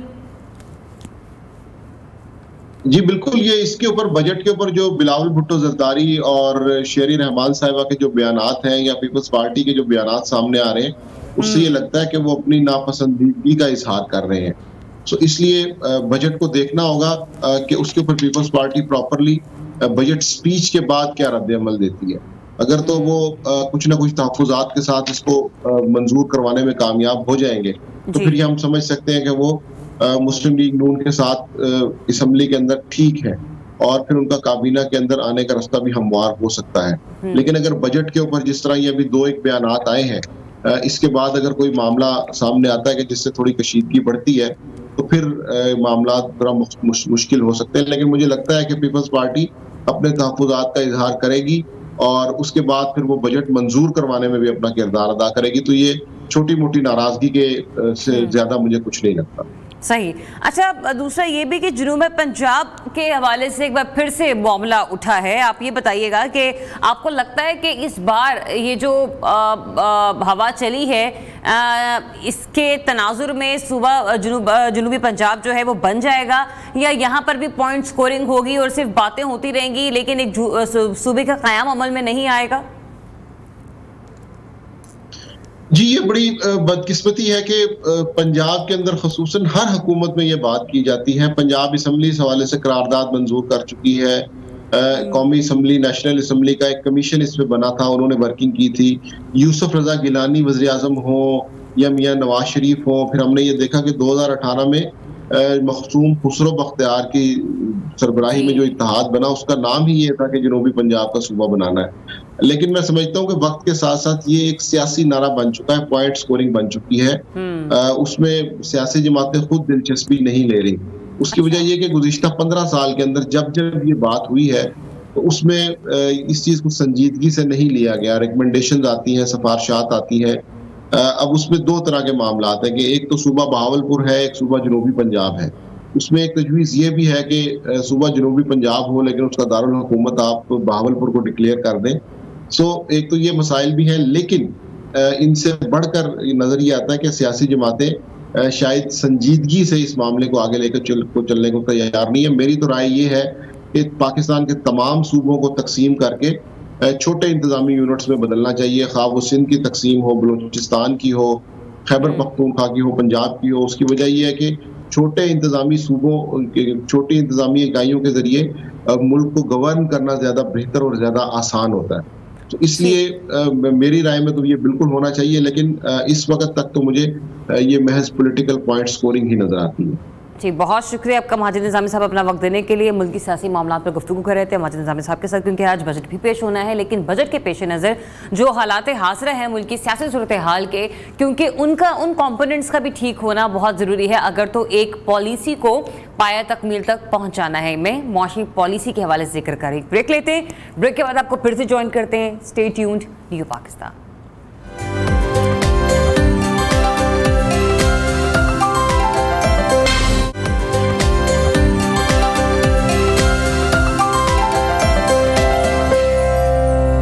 जी बिल्कुल, ये इसके ऊपर बजट के ऊपर जो बिलावल भुट्टो जरदारी और शेरी रहमान साहिबा के जो बयानात हैं या पीपल्स पार्टी के जो बयानात सामने आ रहे हैं, उससे ये लगता है कि वो अपनी नापसंदीदगी का इजहार कर रहे हैं। इसलिए बजट को देखना होगा कि उसके ऊपर Peoples Party properly budget speech के बाद क्या रद्द-ए-अमल देती है। अगर तो वो कुछ ना कुछ तहफ़्फ़ुज़ात के साथ इसको मंजूर करवाने में कामयाब हो जाएंगे, तो फिर हम समझ सकते हैं कि वो मुस्लिम लीग नून के साथ असम्बली के अंदर ठीक है और फिर उनका काबीना के अंदर आने का रास्ता भी हमवार हो सकता है। लेकिन अगर बजट के ऊपर जिस तरह ये अभी दो एक बयानात आए हैं, इसके बाद अगर कोई मामला सामने आता है कि जिससे थोड़ी कशीदगी बढ़ती है, तो फिर मामला थोड़ा मुश्किल हो सकते हैं। लेकिन मुझे लगता है कि पीपल्स पार्टी अपने तहफ़्फ़ुज़ात का इजहार करेगी और उसके बाद फिर वो बजट मंजूर करवाने में भी अपना किरदार अदा करेगी। तो ये छोटी मोटी नाराजगी के से ज्यादा मुझे कुछ नहीं लगता। सही। अच्छा, दूसरा ये भी कि जुनूब पंजाब के हवाले से एक बार फिर से मामला उठा है। आप ये बताइएगा कि आपको लगता है कि इस बार ये जो हवा चली है इसके तनाजुर में जुनूबी पंजाब जो है वो बन जाएगा, या यहाँ पर भी पॉइंट स्कोरिंग होगी और सिर्फ बातें होती रहेंगी लेकिन एक सूबे का क़याम अमल में नहीं आएगा? जी, ये बड़ी बदकिस्मती है कि पंजाब के अंदर ख़ुसूसन हर हुकूमत में ये बात की जाती है। पंजाब असम्बली इस हवाले से करारदाद मंजूर कर चुकी है। कौमी असम्बली, नेशनल असम्बली का एक कमीशन इस पे बना था, उन्होंने वर्किंग की थी। यूसुफ रजा गिलानी वज़ीर आज़म हो या मियाँ नवाज शरीफ हो, फिर हमने ये देखा कि 2018 में मखसूम खुसरो बख्तियार की सरबराही में जो इत्तेहाद बना उसका नाम ही ये था कि जनूबी पंजाब का सूबा बनाना है। लेकिन मैं समझता हूँ कि वक्त के साथ साथ ये एक सियासी नारा बन चुका है, पॉइंट स्कोरिंग बन चुकी है। उसमें सियासी जमातें खुद दिलचस्पी नहीं ले रही। उसकी वजह ये कि गुज़िश्ता 15 साल के अंदर जब जब ये बात हुई है तो उसमें इस चीज़ को संजीदगी से नहीं लिया गया। रिकमेंडेशंस आती हैं, सिफारिशात आती हैं। अब उसमें दो तरह के मामला हैं कि एक तो सूबा बहावलपुर है, एक सूबा जनूबी पंजाब है। उसमें एक तजवीज़ ये भी है कि सूबा जनूबी पंजाब हो लेकिन उसका दारुल हुकूमत आप बहावलपुर को डिक्लेयर कर दें। एक तो ये मसाइल भी हैं, लेकिन इनसे बढ़कर नजर ये आता है कि सियासी जमातें शायद संजीदगी से इस मामले को आगे लेकर चलने को तैयार नहीं है। मेरी तो राय ये है कि पाकिस्तान के तमाम सूबों को तकसीम करके छोटे इंतजामी यूनिट्स में बदलना चाहिए, खा वो सिंध की तकसीम हो, बलूचिस्तान की हो, खैबर पख्तूनख्वा की हो, पंजाब की हो। उसकी वजह यह है कि छोटे इंतजामी सूबों, छोटी इंतजामी इकाइयों के जरिए मुल्क को गवर्न करना ज्यादा बेहतर और ज्यादा आसान होता है। तो इसलिए मेरी राय में तो ये बिल्कुल होना चाहिए, लेकिन इस वक्त तक तो मुझे ये महज पॉलिटिकल पॉइंट स्कोरिंग ही नजर आती है। जी, बहुत शुक्रिया आपका माजिद निज़ामी साहब अपना वक्त देने के लिए। मुल्की सियासी मामलों पर गुफ्तगू कर रहे थे माजिद निज़ामी साहब के साथ, क्योंकि आज बजट भी पेश होना है, लेकिन बजट के पेश नज़र जो हालात हासिल हैं मुल्की सियासी सूरत हाल के, क्योंकि उनका उन कॉम्पोनेंट्स का भी ठीक होना बहुत ज़रूरी है अगर तो एक पॉलिसी को पाया तकमील तक पहुँचाना है। मैं मौसमी पॉलिसी के हवाले से जिक्र करें। ब्रेक लेते हैं, ब्रेक के बाद आपको फिर से ज्वाइन करते हैं। Stay tuned, new Pakistan.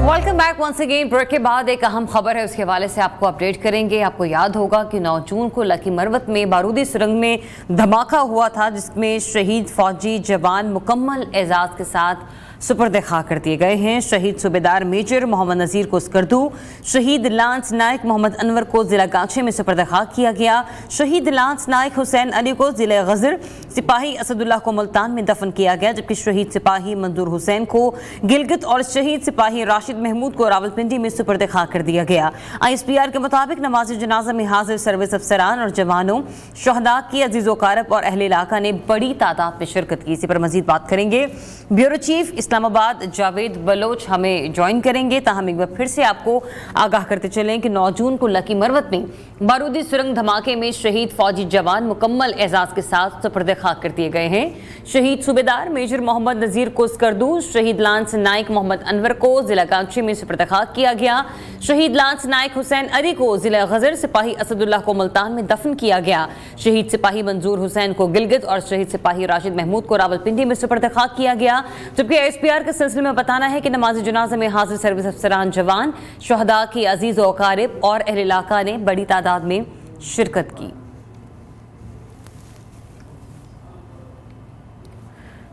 Welcome back once again. Break के बाद एक अहम खबर है, उसके हवाले से आपको अपडेट करेंगे। आपको याद होगा कि 9 जून को लकी मरवत में बारूदी सुरंग में धमाका हुआ था, जिसमें शहीद फौजी जवान मुकम्मल एजाज के साथ सुपर्द खा कर दिए गए हैं। शहीद सूबेदार मेजर मोहम्मद नज़ीर को स्कर्दू, शहीद लांस नायक मोहम्मद अनवर को जिला गाछे में सुपर्द खा किया गया। शहीद लांस नायक हुसैन अली को जिला गजर, सिपाही असदुल्लाह को मुल्तान में दफन किया गया, जबकि शहीद सिपाही मंजूर हुसैन को गिलगित और शहीद सिपाही राशिद महमूद को रावलपिंडी में सुपर्द खा कर दिया गया। ISPR के मुताबिक नमाज जनाजा में हाजिर सर्विस अफसरान और जवानों, शहदा की अजीज़ वकारब और अहले इलाका ने बड़ी तादाद में शिरकत की। इसी पर मजीद बात करेंगे। ब्यूरो चीफ इस्लामाबाद जावेद बलोच हमें ज्वाइन करेंगे। ताहम एक बार फिर से आपको आगाह करते चलें कि 9 जून को लकी मरवत में बारूदी सुरंग धमाके में शहीद फौजी जवान मुकम्मल एजाज के साथ सुपर्द खाक कर दिए गए हैं। शहीद सूबेदार मेजर मोहम्मद नज़ीर को स्कर्दू, शहीद लांस नायक मोहम्मद अनवर को जिला गांची में सुपर्द खाक किया गया। शहीद लांस नायक हुसैन अली को जिला गजर, सिपाही असदुल्लाह को मुल्तान में दफन किया गया। शहीद सिपाही मंजूर हुसैन को गिलगित और शहीद सिपाही राशिद महमूद को रावलपिंडी में सुपर्द खाक किया गया। जबकि ISPR के सिलसिले में बताना है कि नमाज जनाजा में हाजिर सर्विस अफसरान, जवान, शहदा की अजीज व अकारिब और अहले इलाका ने बड़ी तादाद में शिरकत की।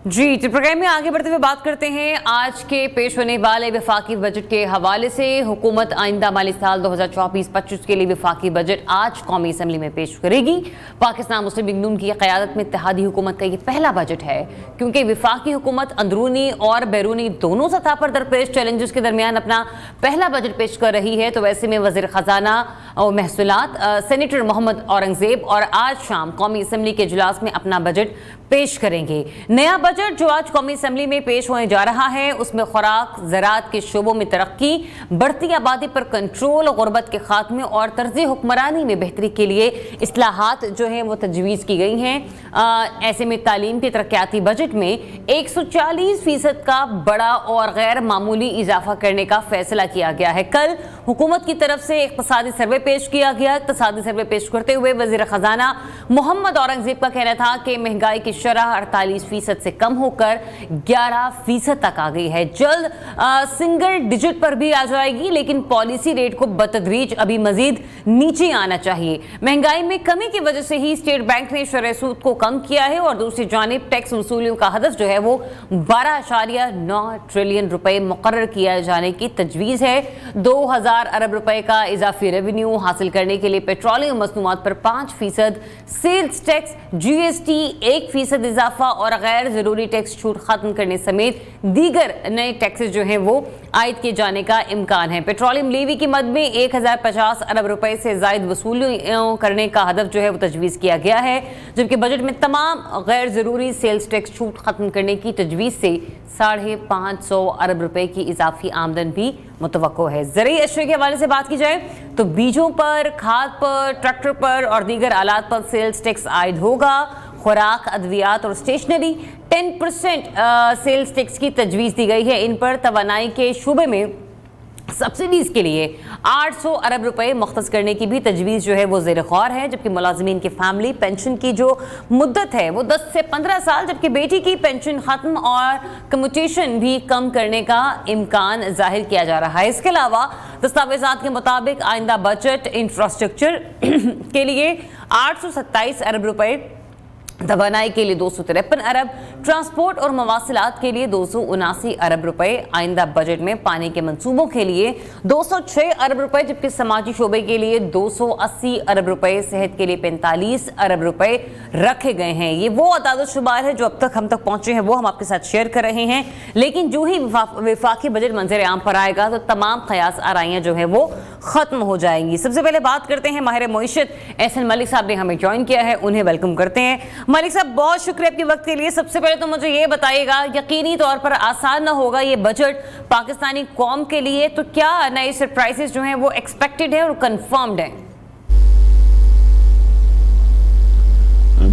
जी, तो प्रोग्राम में आगे बढ़ते हुए बात करते हैं आज के पेश होने वाले विफाकी बजट के हवाले से। हुकूमत आइंदा माली साल 2024-25 के लिए विफाकी बजट आज कौमी असम्बली में पेश करेगी। पाकिस्तान मुस्लिम लीग नून की क़यादत में इत्तेहादी हुकूमत का ये पहला बजट है, क्योंकि विफाकी हुकूमत अंदरूनी और बैरूनी दोनों सतह पर दरपेश चैलेंजेस के दरमियान अपना पहला बजट पेश कर रही है। तो वैसे में वज़ीर ख़जाना और महसूलात सेनेटर मोहम्मद औरंगजेब और आज शाम कौमी असम्बली के इजलास में अपना बजट पेश करेंगे। नया बजट जो आज कौमी असम्बली में पेश होने जा रहा है, उसमें खुराक, ज़राअत के शोबों में तरक्की, बढ़ती आबादी पर कंट्रोल, गुर्बत के खात्मे और तर्ज़ हुक्मरानी में बेहतरी के लिए इस्लाहात जो है वो तजवीज़ की गई हैं। ऐसे में तालीम के तरक्याती बजट में 140% का बड़ा और गैर मामूली इजाफा करने का फैसला किया गया है। कल हुकूमत की तरफ से इक़्तिसादी सर्वे पेश किया गया। इक़्तिसादी सर्वे पेश करते हुए वज़ीर ख़जाना मोहम्मद औरंगजेब का कहना था कि महंगाई की शरह 48% से कम होकर 11% तक आ गई है। जल्द सिंगल डिजिट पर भी आ जाएगी, लेकिन पॉलिसी रेट को बतदरीज अभी मजीद नीचे आना चाहिए। महंगाई में कमी की वजह से ही स्टेट बैंक ने शरह सूद को कम किया है और दूसरी जानिब टैक्स वसूलियों का हदफ जो है वो 12.9 ट्रिलियन रुपए मुकर्रर किया जाने की तजवीज़ है। 2000 अरब रुपए का इजाफी रेवेन्यू हासिल करने के लिए पेट्रोलियम मसनूआत पर 5% सेल्स टैक्स, GST 1% इजाफा और गैर जरूरी टैक्स छूट खत्म करने समेत दीगर नए टैक्सेस जो हैं वो आयद किए जाने का इम्कान है। पेट्रोलियम लेवी की मद में 1050 अरब रुपए से जायद वसूली करने का हदफ जो है वो तजवीज़ किया गया है, जबकि बजट में तमाम गैर जरूरी सेल्स टैक्स छूट खत्म करने की तजवीज़ से 550 अरब रुपए की इजाफी आमदन भी मुतवक्को है। ज़रूरी अशया के हवाले से बात की जाए तो बीजों पर, खाद पर, ट्रैक्टर पर और दीगर आलात पर सेल्स टैक्स आयद होगा। खुराक, अद्वियात और स्टेशनरी 10% सेल्स टैक्स की तजवीज़ दी गई है। इन पर तवानाई के शूबे में सब्सिडीज के लिए 800 अरब रुपए मुख्तस करने की भी तजवीज़ जो है वो ज़ेर गौर है। जबकि मुलाजिमीन की फैमिली पेंशन की जो मुद्दत है वो 10 से 15 साल, जबकि बेटी की पेंशन खत्म और कम्यूटेशन भी कम करने का इम्कान जाहिर किया जा रहा है। इसके अलावा दस्तावेज़ात के मुताबिक आइंदा बजट इंफ्रास्ट्रक्चर के लिए 827 अरब रुपए तवानाई के लिए 253 अरब, ट्रांसपोर्ट और मवासिलात के लिए 279 अरब रुपए, आइंदा बजट में पानी के मंसूबों के लिए 206 अरब रुपए, जबकि समाजी शोबे के लिए 280 अरब रुपए, सेहत के लिए 45 अरब रुपए रखे गए हैं। ये वो अदाद-ओ-शुमार है जो अब तक हम तक पहुंचे हैं, वो हम आपके साथ शेयर कर रहे हैं। लेकिन जो ही विफाकी बजट मंजर आम पर आएगा तो तमाम कयास आराइयां जो है वो खत्म हो जाएंगी। सबसे पहले बात करते हैं माहिर मईशत एहसन मलिक साहब ने हमें ज्वाइन किया है, उन्हें वेलकम करते हैं। मलिक साहब, बहुत शुक्रिया आपके वक्त के लिए। सबसे पहले तो मुझे ये बताइएगा, यकीनी तौर पर आसान ना होगा ये बजट पाकिस्तानी कौम के लिए, तो क्या नए सरप्राइजेस जो हैं वो एक्सपेक्टेड है और कंफर्म्ड हैं?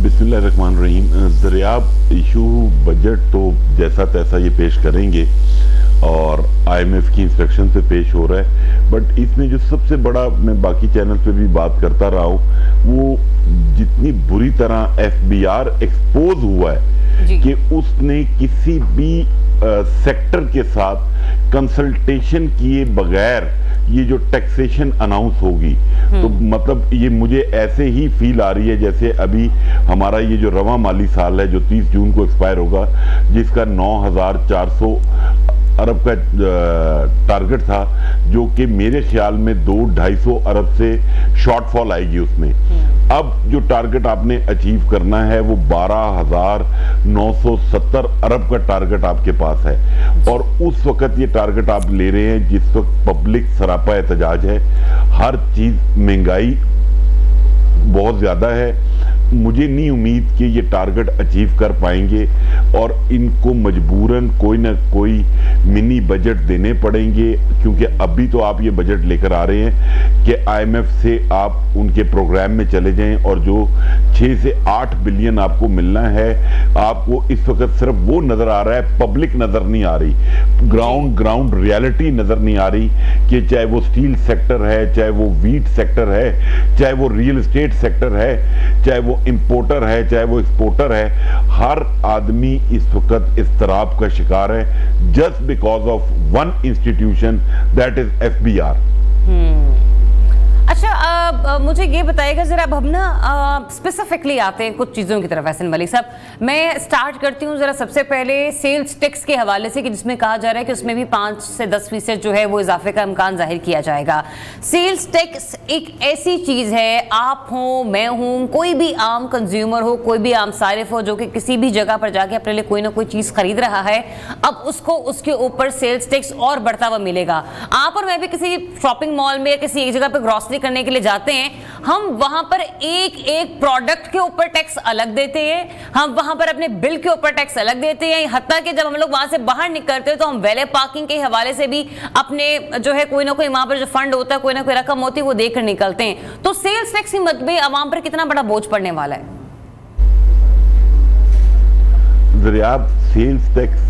बिस्मिल्लाहिर्रहमानिर्रहीम। दरियाब इशू बजट तो जैसा तैसा ये पेश करेंगे और IMF की इंस्ट्रक्शन पे पेश हो रहा है, बट इसमें जो सबसे बड़ा, मैं बाकी चैनल पे भी बात करता रहा हूँ, वो जितनी बुरी तरह FBR एक्सपोज हुआ है कि उसने किसी भी सेक्टर के साथ कंसल्टेशन किए बगैर ये जो टैक्सेशन अनाउंस होगी, तो मतलब ये मुझे ऐसे ही फील आ रही है जैसे अभी हमारा ये जो रवा माली साल है जो 30 जून को एक्सपायर होगा, जिसका 9,400 अरब का टारगेट था, जो कि मेरे ख्याल में 200-250 अरब से शॉर्टफॉल आएगी उसमें। अब जो टारगेट आपने अचीव करना है वो 12,970 अरब का टारगेट आपके पास है, और उस वक्त ये टारगेट आप ले रहे हैं जिस वक्त पब्लिक सरापा एहतजाज है, हर चीज महंगाई बहुत ज्यादा है। मुझे नहीं उम्मीद कि ये टारगेट अचीव कर पाएंगे और इनको मजबूरन कोई ना कोई मिनी बजट देने पड़ेंगे, क्योंकि अभी तो आप ये बजट लेकर आ रहे हैं कि IMF से आप उनके प्रोग्राम में चले जाएं और जो 6 से 8 बिलियन आपको मिलना है, आपको इस वक्त सिर्फ वो नजर आ रहा है, पब्लिक नजर नहीं आ रही, ग्राउंड रियलिटी नजर नहीं आ रही कि चाहे वो स्टील सेक्टर है, चाहे वो वीट सेक्टर है, चाहे वो रियल एस्टेट सेक्टर है, चाहे वो इंपोर्टर है, चाहे वो एक्सपोर्टर है, हर आदमी इस वक्त इस्तराब का शिकार है just because of one institution, that is FBR। अच्छा, मुझे ये बताइएगा जरा, अब हम ना स्पेसिफिकली आते हैं कुछ चीज़ों की तरफ। एहसन मलिक साहब, मैं स्टार्ट करती हूँ जरा सबसे पहले सेल्स टैक्स के हवाले से, कि जिसमें कहा जा रहा है कि उसमें भी 5 से 10% जो है वो इजाफे का इम्कान जाहिर किया जाएगा। सेल्स टैक्स एक ऐसी चीज़ है, आप हो, मैं हूँ, कोई भी आम कंज्यूमर हो, कोई भी आम सारिफ हो जो कि किसी भी जगह पर जाके अपने लिए कोई ना कोई चीज़ खरीद रहा है, अब उसको उसके ऊपर सेल्स टैक्स और बढ़ता हुआ मिलेगा। आप और मैं भी किसी शॉपिंग मॉल में या किसी एक जगह पर ग्रॉसरी करने के लिए जाते हैं, हम वहां पर एक प्रोडक्ट के ऊपर टैक्स अलग देते हैं, हम वहां पर अपने बिल के ऊपर टैक्स अलग देते हैं, हत्ता कि जब हम लोग वहां से बाहर निकलते हैं तो हम वैले पार्किंग के हवाले से भी अपने जो है कोई ना कोई वहां पर जो फंड होता है, कोई ना कोई रकम होती है, वो देकर निकलते हैं। तो सेल्स टैक्स की मदबे आवाम पर कितना बड़ा बोझ पड़ने वाला है? दरियाब, सेल्स टैक्स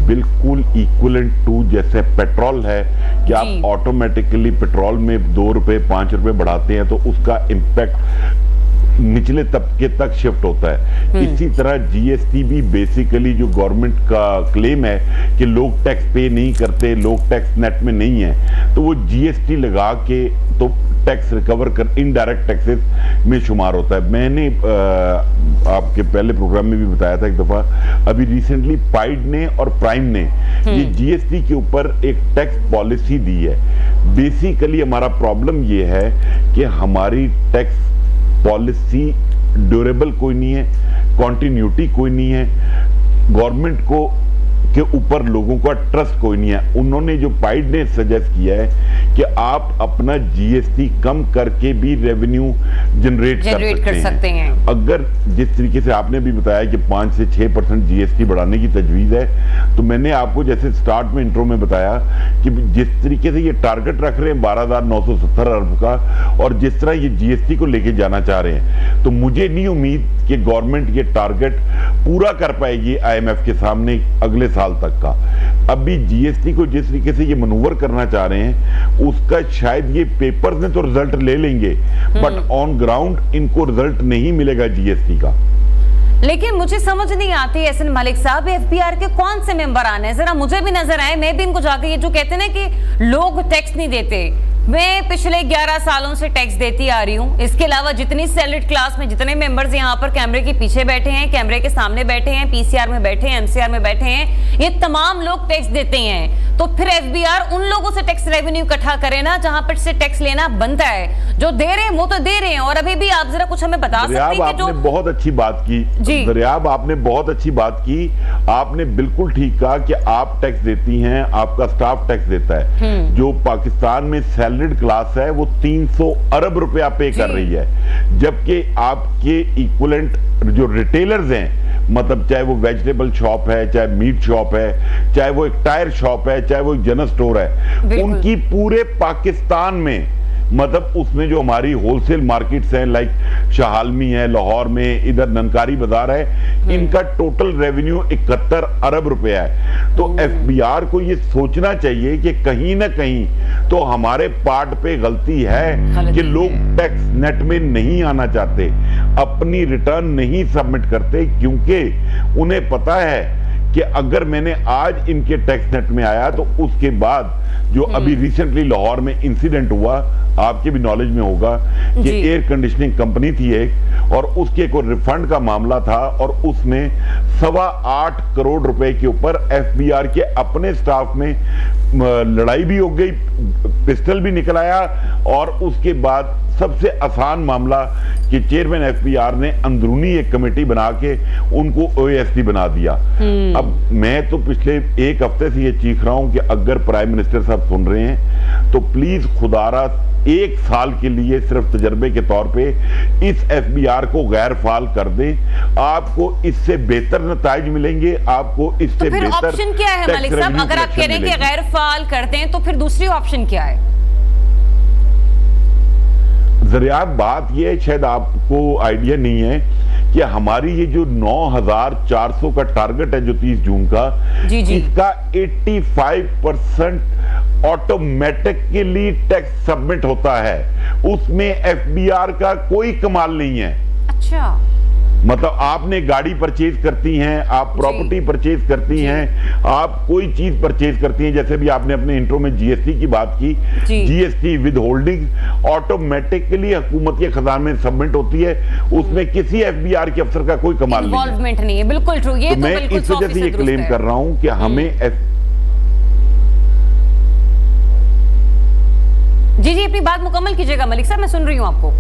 बिल्कुल इक्वलेंट टू जैसे पेट्रोल है कि आप ऑटोमेटिकली पेट्रोल में 2 रुपए 5 रुपए बढ़ाते हैं तो उसका इम्पैक्ट निचले तबके तक शिफ्ट होता है। इसी तरह GST भी बेसिकली जो गवर्नमेंट का क्लेम है कि लोग टैक्स पे नहीं करते, लोग टैक्स नेट में नहीं है, तो वो GST लगा के तो टैक्स रिकवर कर इनडायरेक्ट टैक्सेस में शुमार होता है। मैंने आपके पहले प्रोग्राम में भी बताया था एक दफा, अभी रिसेंटली पाइड ने और प्राइम ने ये GST के ऊपर एक टैक्स पॉलिसी दी है। बेसिकली हमारा प्रॉब्लम ये है कि हमारी टैक्स पॉलिसी ड्यूरेबल कोई नहीं है, कॉन्टिन्यूटी कोई नहीं है, गवर्नमेंट को के ऊपर लोगों का ट्रस्ट कोई नहीं है। उन्होंने जो पाइड ने सजेस्ट किया है कि आप अपना GST कम करके भी रेवेन्यू जनरेट कर सकते हैं। अगर जिस तरीके से आपने भी बताया कि 5 से 6% GST बढ़ाने की तजवीज़ है, तो मैंने आपको जैसे स्टार्ट में इंट्रो में बताया कि जिस तरीके से ये टारगेट रख रहे हैं 12,970 अरब का, और जिस तरह ये GST को लेके जाना चाह रहे हैं, तो मुझे नहीं उम्मीद कि गवर्नमेंट ये टारगेट पूरा कर पाएगी IMF के सामने अगले साल तक का। अभी GST को जिस तरीके से ये मनूवर करना चाह रहे हैं, उसका शायद ये पेपर्स में तो रिजल्ट ले लेंगे, बट ऑन ग्राउंड इनको रिजल्ट नहीं मिलेगा GST का। लेकिन मुझे समझ नहीं आती एहसन मलिक साहब, FBR के कौन से मेंबर आने हैं, जरा मुझे भी नजर आए, मैं भी इनको जाकर, ये जो कहते हैं ना कि लोग टैक्स नहीं देते, मैं पिछले 11 सालों से टैक्स देती आ रही हूँ। इसके अलावा जितनी सैलरीड क्लास में जितने मेंबर्स यहाँ पर कैमरे के पीछे बैठे हैं, कैमरे के सामने बैठे हैं, पीसीआर में बैठे हैं, एमसीआर में बैठे हैं, ये तमाम लोग टैक्स देते हैं। तो फिर एफबीआर उन लोगों से टैक्स रेवेन्यू इकट्ठा करे ना जहां पर से टैक्स लेना बनता है। जो दे रहे हैं वो तो दे रहे हैं। और अभी भी आप जरा कुछ हमें बता सकते हैं कि जो बहुत अच्छी बात की दरियाब, आपने बहुत अच्छी बात की। आपने बिल्कुल ठीक कहा कि आप टैक्स देती हैं, आपका स्टाफ टैक्स देता है। जो पाकिस्तान में सैलरीड क्लास है वो 300 अरब रुपया पे कर रही है, जबकि आपके इक्विवेलेंट जो रिटेलर्स हैं, मतलब चाहे वो वेजिटेबल शॉप है, चाहे मीट शॉप है, चाहे वो एक टायर शॉप है, चाहे वो एक जनरल स्टोर है, उनकी पूरे पाकिस्तान में, मतलब उसमें जो हमारी होलसेल मार्केट्स हैं लाइक शाहालमी है, लाहौर में, इधर ननकारी बाजार है, इनका टोटल रेवेन्यू 71 अरब रुपया है। तो एफबीआर को ये सोचना चाहिए कि कहीं ना कहीं तो हमारे पार्ट पे गलती है कि लोग टैक्स नेट में नहीं आना चाहते, अपनी रिटर्न नहीं सबमिट करते, क्योंकि उन्हें पता है कि अगर मैंने आज इनके टैक्स नेट में आया तो उसके बाद जो अभी रिसेंटली लाहौर में इंसिडेंट हुआ, आपके भी नॉलेज में होगा कि एयर कंडीशनिंग कंपनी थी एक, और उसके कोई रिफंड का मामला था, और उसमें 8.25 करोड़ रुपए के ऊपर एफबीआर के अपने स्टाफ में लड़ाई भी हो गई, पिस्टल भी निकल आया, और उसके बाद सबसे आसान मामला कि चेयरमैन एफबीआर ने अंदरूनी एक कमेटी बना के उनको ओएसडी बना दिया। अब मैं तो पिछले एक हफ्ते से ये चीख रहा हूं कि अगर प्राइम मिनिस्टर साहब सुन रहे हैं तो प्लीज खुदारा 1 साल के लिए सिर्फ तजर्बे के तौर पे इस एफबीआर को गैर फाल कर दें। आपको इससे बेहतर नताइज मिलेंगे, आपको इससे बेहतर ऑप्शन क्या है मलिक साहब? अगर आप कह रहे हैं कि गैर फाल करते हैं तो फिर दूसरी ऑप्शन क्या है? जरिया बात यह है, शायद आपको आइडिया नहीं है कि हमारी ये जो 9,400 का टारगेट है जो 30 जून का, इसका 85% ऑटोमेटिकली टैक्स सबमिट होता है, उसमें एफबीआर का कोई कमाल नहीं है। अच्छा, मतलब आपने गाड़ी परचेज करती हैं, आप प्रॉपर्टी परचेज करती हैं, आप कोई चीज परचेज करती हैं, जैसे भी आपने अपने इंट्रो में जीएसटी की बात की, जीएसटी विद होल्डिंग ऑटोमेटिकली हुकूमत के खजाने में सबमिट होती है, उसमें किसी एफबीआर के अफसर का कोई कमाल नहीं है। बिल्कुल ट्रू, ये तो मैं इस वजह से ये क्लेम कर रहा हूं कि हमें जी अपनी बात मुकम्मल कीजिएगा मलिक साहब, मैं सुन रही हूं आपको।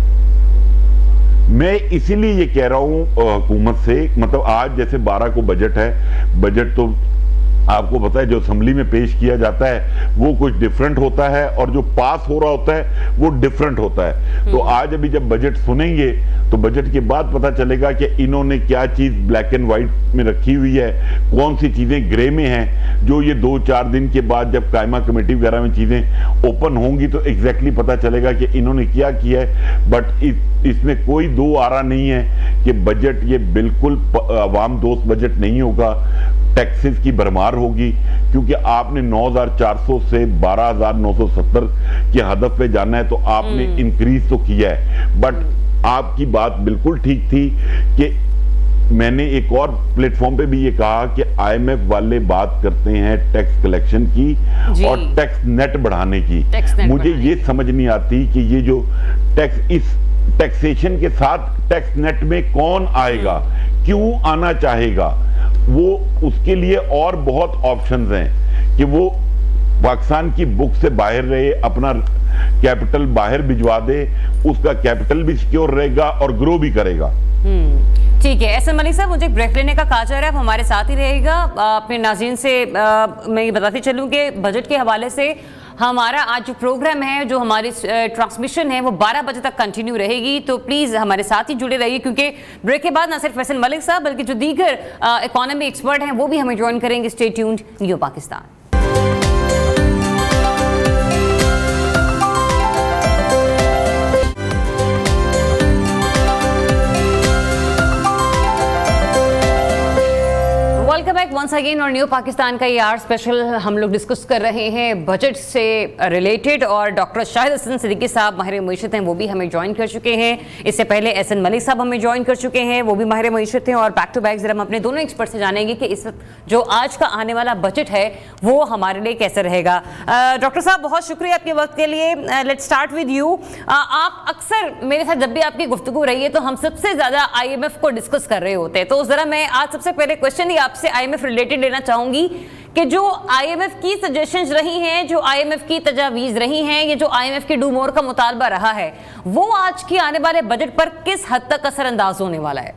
मैं इसीलिए ये कह रहा हूं हुकूमत से, मतलब आज जैसे 12 को बजट है, बजट तो आपको पता है जो असेंबली में पेश किया जाता है वो कुछ डिफरेंट होता है, और जो पास हो रहा होता है वो डिफरेंट होता है। तो आज अभी जब बजट सुनेंगे तो बजट के बाद पता चलेगा कि इन्होंने क्या चीज ब्लैक एंड व्हाइट में रखी हुई है, कौन सी चीजें ग्रे में हैं, जो ये 2-4 दिन के बाद जब कायमा कमेटी वगैरह में चीजें ओपन होंगी तो एग्जैक्टली पता चलेगा कि इन्होंने क्या किया है। बट इसमें कोई दो आरा नहीं है कि बजट ये बिल्कुल आवाम दोस्त बजट नहीं होगा, टैक्सेस की भरमार होगी, क्योंकि आपने 9,400 से 12,970 के हदफ पे जाना है, तो आपने इंक्रीज तो किया है। बट आपकी बात बिल्कुल ठीक थी कि मैंने एक और प्लेटफॉर्म पे भी ये कहा कि आईएमएफ वाले बात करते हैं टैक्स कलेक्शन की और टैक्स नेट बढ़ाने की। मुझे ये समझ नहीं आती कि ये जो टैक्स, इस टैक्सेशन के साथ टैक्स नेट में कौन आएगा, क्यों आना चाहेगा? वो उसके लिए और बहुत ऑप्शंस हैं कि वो पाकिस्तान की बुक से बाहर रहे, अपना कैपिटल बाहर भिजवा दे, उसका कैपिटल भी सिक्योर रहेगा और ग्रो भी करेगा। ठीक है एहसन मलिक साहब, मुझे एक ब्रेक लेने का कहा जा रहा है, आप हमारे साथ ही रहेगा। अपने नाज़रीन से मैं ये बताती चलूँ कि बजट के हवाले से हमारा आज जो प्रोग्राम है, जो हमारी ट्रांसमिशन है, वो 12 बजे तक कंटिन्यू रहेगी, तो प्लीज़ हमारे साथ ही जुड़े रहिए, क्योंकि ब्रेक के बाद ना सिर्फ एहसन मलिक साहब बल्कि जो दीगर इकोनॉमी एक्सपर्ट हैं वो भी हमें ज्वाइन करेंगे। Stay tuned, new Pakistan. Welcome back once again और न्यू पाकिस्तान का ये आर स्पेशल हम लोग डिस्कस कर रहे हैं बजट से रिलेटेड, और डॉक्टर शाहिद हसन सिद्दीकी साहब माहिर मईशत हैं, वो भी हमें ज्वाइन कर चुके हैं। इससे पहले एहसन मलिक साहब हमें ज्वाइन कर चुके हैं, वो भी माहिर मईशत हैं। और बैक टू बैक जरा हम अपने दोनों एक्सपर्ट से जानेंगे कि इस वक्त जो आज का आने वाला बजट है वो हमारे लिए कैसे रहेगा। डॉक्टर साहब बहुत शुक्रिया आपके वक्त के लिए। Let's start with you. आप अक्सर मेरे साथ जब भी आपकी गुफ्तगू रही है तो हम सबसे ज्यादा IMF को डिस्कस कर रहे होते हैं, तो जरा मैं आज सबसे पहले क्वेश्चन ही आपसे IMF रिलेटेड लेना चाहूंगी कि जो IMF की सजेशंस रही हैं, जो IMF की तजावीज रही हैं, ये जो IMF के डू मोर का मुतालबा रहा है, वो आज के आने वाले बजट पर किस हद तक असरअंदाज होने वाला है?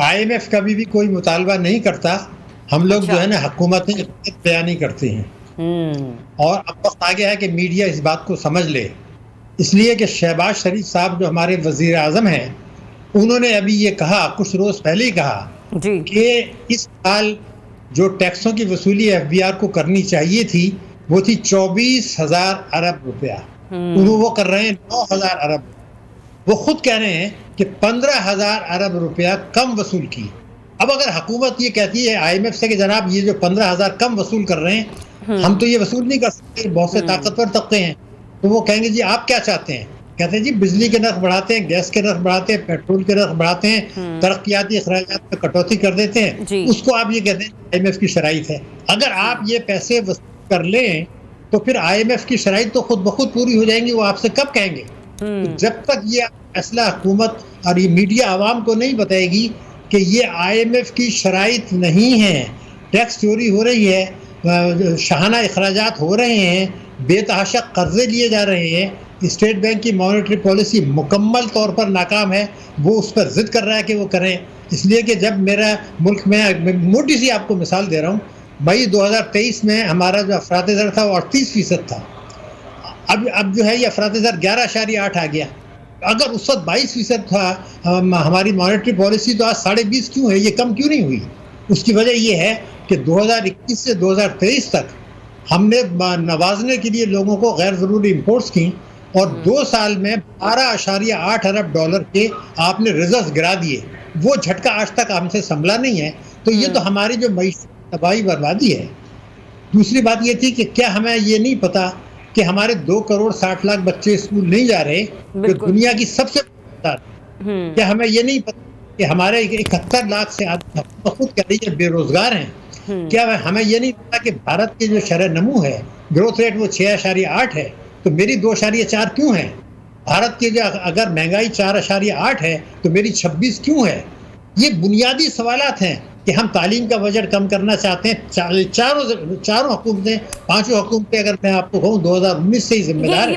IMF कभी भी कोई मुतालबा नहीं करता, हम लोग जो है ना हुकूमतें बयानी करते हैं। और अब वक्त आ गया है कि मीडिया इस बात को समझ ले, इसलिए कि शहबाज शरीफ साहब जो हमारे वजीर आजम हैं, उन्होंने अभी ये कहा, कुछ रोज पहले ही कहा कि इस साल जो टैक्सों की वसूली FBR को करनी चाहिए थी वो थी 24,000 अरब रुपया, वो कर रहे हैं 9,000 अरब। वो खुद कह रहे हैं कि 15,000 अरब रुपया कम वसूल की। अब अगर हुकूमत ये कहती है IMF से कि जनाब ये जो 15,000 कम वसूल कर रहे हैं, हम तो ये वसूल नहीं कर सकते, बहुत से ताकतवर तबके हैं, तो वो कहेंगे जी आप क्या चाहते हैं? कहते हैं जी बिजली के नर्ख बढ़ाते हैं, गैस के नर्ख बढ़ाते हैं, पेट्रोल के नर्ख बढ़ाते हैं, तरक्याती अखराजात में कटौती कर देते हैं, उसको आप ये कहते हैं IMF की शराइत है। अगर आप ये पैसे वसूल कर लें तो फिर IMF की शराइत तो खुद ब खुद पूरी हो जाएंगी, वो आपसे कब कहेंगे? तो जब तक ये फैसला हुकूमत और ये मीडिया आवाम को नहीं बताएगी कि ये IMF की शराइत नहीं है, टैक्स चोरी हो रही है, शाहाना अखराजात हो रहे हैं, बेतहाशा कर्जे लिए जा रहे हैं, स्टेट बैंक की मॉनेटरी पॉलिसी मुकम्मल तौर पर नाकाम है, वो उस पर जिद कर रहा है कि वो करें। इसलिए कि जब मेरा मुल्क में मोटी सी आपको मिसाल दे रहा हूँ, मई 2023 में हमारा जो अफरात ज़र था वो 38% था, अब जो है ये अफरात ज़र 11.8 आ गया। अगर उस वक्त 22% था हमारी मॉनेटरी पॉलिसी, तो आज 20.5 क्यों है? ये कम क्यों नहीं हुई? उसकी वजह ये है कि 2021 से 2023 तक हमने नवाजने के लिए लोगों को गैर ज़रूरी इम्पोर्ट्स की, और 2 साल में 12.8 अरब डॉलर के आपने रिजर्व गिरा दिए। वो झटका आज तक हमसे संभला नहीं है, तो ये तो हमारी जो मईशत तबाही बर्बादी है। दूसरी बात ये थी कि क्या हमें ये नहीं पता कि हमारे 2 करोड़ 60 लाख बच्चे स्कूल नहीं जा रहे, जो दुनिया की सबसे क्या हमें ये नहीं पता कि हमारे 71 लाख से खुद कह रही है बेरोजगार हैं? क्या हमें ये नहीं पता कि भारत की जो शरह नमू है, ग्रोथ रेट वो 6.8 है, तो मेरी 2.4 क्यों है? भारत की जो अगर महंगाई 4.8 है तो मेरी 26 क्यों है? ये बुनियादी सवालात हैं कि हम तालीम का बजट कम करना चाहते हैं। चारों हुकूमतें, 5 हुकूमतें, अगर मैं आपको कहूँ 2019 से ही जिम्मेदार है।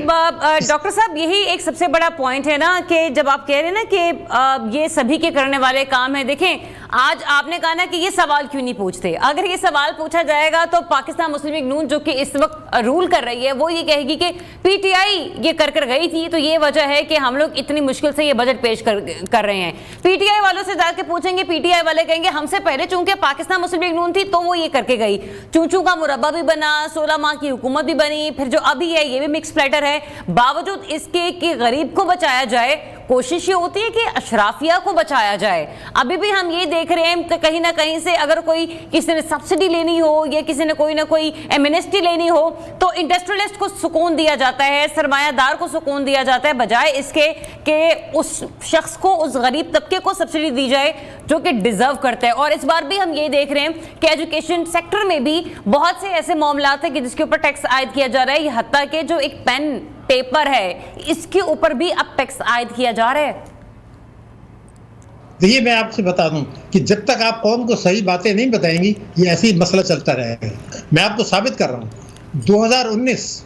डॉक्टर साहब यही एक सबसे बड़ा पॉइंट है ना, कि जब आप कह रहे हैं ना कि ये सभी के करने वाले काम है। देखें, आज आपने कहा ना कि ये सवाल क्यों नहीं पूछते। अगर ये सवाल पूछा जाएगा तो पाकिस्तान मुस्लिम लीग नून जो कि इस वक्त रूल कर रही है, वो ये कहेगी कि PTI ये कर गई थी, तो ये वजह है कि हम लोग इतनी मुश्किल से ये बजट पेश कर रहे हैं। PTI वालों से जाके पूछेंगे, PTI वाले कहेंगे हमसे पहले चूंकि पाकिस्तान मुस्लिम लीग नून थी तो वो ये करके गई। चूचू का मुरब्बा भी बना, 16 माह की हुकूमत भी बनी, फिर जो अभी है ये भी मिक्स प्लेटर है। बावजूद इसके कि गरीब को बचाया जाए, कोशिश ये होती है कि अशराफिया को बचाया जाए। अभी भी हम ये देख रहे हैं कि कहीं ना कहीं से अगर कोई किसी ने सब्सिडी लेनी हो या किसी ने कोई ना कोई एमिनेस्टी लेनी हो तो इंडस्ट्रियलिस्ट को सुकून दिया जाता है, सरमायादार को सुकून दिया जाता है, बजाय इसके कि उस शख्स को, उस गरीब तबके को सब्सिडी दी जाए जो कि डिजर्व करता है। और इस बार भी हम ये देख रहे हैं कि एजुकेशन सेक्टर में भी बहुत से ऐसे मामला हैं कि जिसके ऊपर टैक्स आयद किया जा रहा है। हत्ता के जो एक पेन पेपर है इसके ऊपर भी अब टैक्स आयद किया जा रहा है। देखिए, मैं आपसे बता दूं कि जब तक आप कौम को सही बातें नहीं बताएंगी, ये ऐसे ही मसला चलता रहेगा। मैं आपको साबित कर रहा हूं, 2019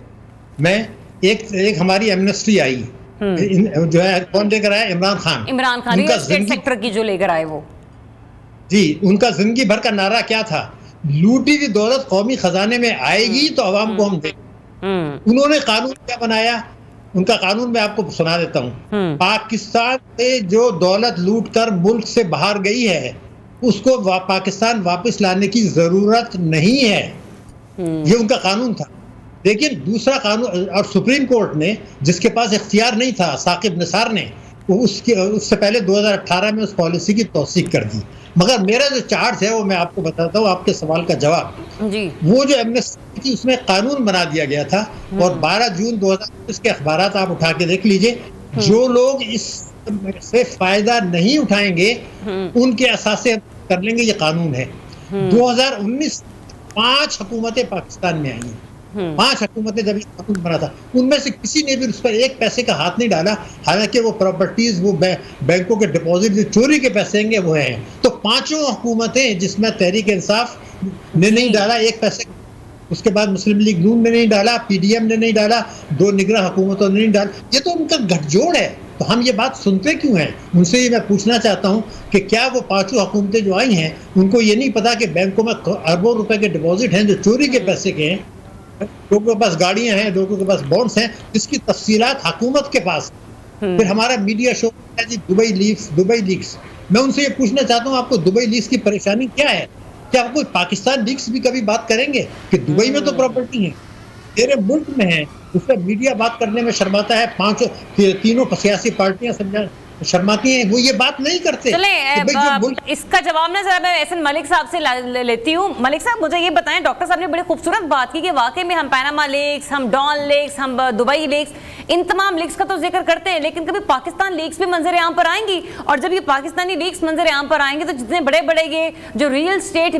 में एक हमारी एमनेस्टी आई, जो है कौन लेकर आया? Imran Khan real estate sector की जो लेकर आए वो जी। उनका जिंदगी भर का नारा क्या था? लूटी हुई दौलत कौमी खजाने में आएगी तो अवाम को हम देंगे। उन्होंने कानून क्या बनाया? उनका कानून मैं आपको सुना देता हूँ। पाकिस्तान से जो दौलत लूट कर मुल्क से बाहर गई है उसको पाकिस्तान वापस लाने की जरूरत नहीं है, ये उनका कानून था। लेकिन दूसरा कानून, और सुप्रीम कोर्ट ने, जिसके पास इख्तियार नहीं था, साकिब निसार ने उससे पहले 2018 में उस पॉलिसी की तौसीक कर दी। मगर मेरा जो चार्ज है वो मैं आपको बताता हूँ, आपके सवाल का जवाब जी। वो जो एमनेस्टी थी उसमें कानून बना दिया गया था और 12 जून 2019 के अखबारात आप उठा के देख लीजिए, जो लोग इस से फायदा नहीं उठाएंगे उनके असासे कर लेंगे, ये कानून है। 2019 5 हुकूमतें पाकिस्तान में आई हैं, 5 हुकूमतें जब ये कानून बना था उनमें से किसी ने भी उस पर एक पैसे का हाथ नहीं डाला, हालांकि वो प्रॉपर्टीज वो बैंकों के डिपॉजिट जो चोरी के पैसे हैं वो हैं। तो 5 हुकूमतें जिसमें तहरीक इंसाफ ने नहीं डाला एक पैसे, उसके बाद मुस्लिम लीग नून ने नहीं डाला, पीडीएम ने नहीं डाला, 2 निगरान हुकूमतों ने नहीं डाला, ये तो उनका गठजोड़ है। तो हम ये बात सुनते क्यों हैं? उनसे ये मैं पूछना चाहता हूं कि क्या वो 5 हुकूमतें जो आई हैं उनको ये नहीं पता कि बैंकों में अरबों रुपए के डिपॉजिट हैं जो चोरी के पैसे के हैं, लोगों के पास गाड़ियां हैं, लोगों के पास बॉन्ड्स हैं, जिसकी तफसीलात हुकूमत के पास। फिर हमारा मीडिया शो है जी दुबई लीक्स। मैं उनसे ये पूछना चाहता हूँ आपको दुबई लीक्स की परेशानी क्या है? क्या कोई पाकिस्तान लीक्स भी कभी बात करेंगे कि दुबई में तो प्रॉपर्टी है, तेरे मुल्क में है, उस पर मीडिया बात करने में शर्माता है, 3 सियासी पार्टियां शर्माती हैं, वो ये बात नहीं करते। चले इसका जवाब ना जरा मैं एहसन मलिक साहब से लेती हूँ। मलिक साहब मुझे ये बताएं, डॉक्टर साहब ने बड़ी खूबसूरत बात की कि वाकई में हम पैनामा लीक्स, हम डॉन लीक्स, हम दुबई लीक्स, इन तमाम लीक्स का तो जिक्र करते हैं, लेकिन कभी पाकिस्तान लीक्स भी मंजर आम पर आएंगी। और जब ये पाकिस्तानी लीक्स मंजर आम पर आएंगे तो जितने बड़े बड़े ये जो रियल स्टेट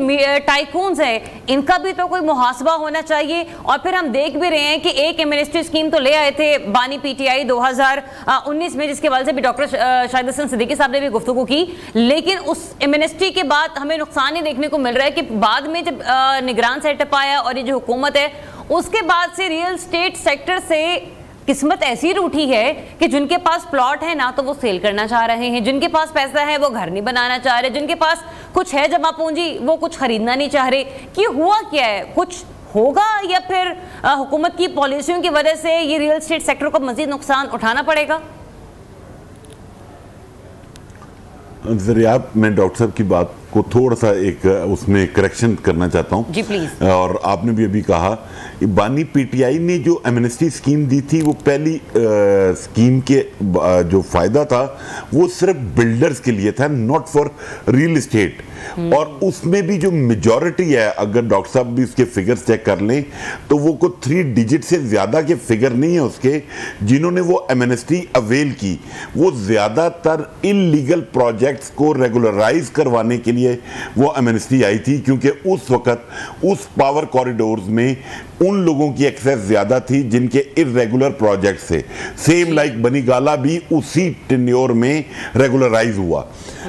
टाइकून्स हैं इनका भी तो कोई मुहासबा होना चाहिए। और फिर हम देख भी रहे हैं कि एक एमनेस्टी स्कीम तो ले आए थे बानी पीटीआई 2019 में, जिसके वजह से भी डॉक्टर शाहिद हसन सिद्दीकी साहब ने भी गुफ्तगू की, लेकिन उस एमनेस्टी के बाद हमें नुकसान ही देखने को मिल रहा है कि बाद में जब निगरान सेटअप आया और ये जो हुकूमत है उसके बाद से रियल स्टेट सेक्टर से किस्मत ऐसी रूठी है कि जिनके पास प्लॉट है ना तो वो सेल करना चाह रहे हैं, जिनके पास पैसा है वो घर नहीं बनाना चाह रहे, जिनके पास कुछ है जमा पूंजी वो कुछ खरीदना नहीं चाह रहे। कि हुआ क्या है? कुछ होगा या फिर हुकूमत की पॉलिसियों की वजह से ये रियल स्टेट सेक्टर को मजीद नुकसान उठाना पड़ेगा? ज़रिया, मैं डॉक्टर साहब की बात को थोड़ा सा एक उसमें करेक्शन करना चाहता हूँ जी प्लीज। और आपने भी अभी कहा बानी पीटीआई ने जो एमनेस्टी स्कीम दी थी वो पहली स्कीम के जो फायदा था वो सिर्फ बिल्डर्स के लिए था, नॉट फॉर रियल इस्टेट। और उसमें भी जो मेजॉरिटी है, अगर डॉक्टर साहब भी उसके फिगर्स चेक कर लें तो वो को 3 डिजिट से ज्यादा के फिगर नहीं है उसके जिन्होंने वो एमनेस्टी अवेल की। वो ज्यादातर इलीगल प्रोजेक्ट्स को रेगुलराइज करवाने के लिए वो एमनेस्टी आई थी, क्योंकि उस वक्त उस पावर कॉरिडोर्स में उन लोगों की एक्सेस ज्यादा थी जिनके इर्रेगुलर प्रोजेक्ट से। सेम लाइक बनीगाला भी उसी टेन्योर में रेगुलराइज हुआ।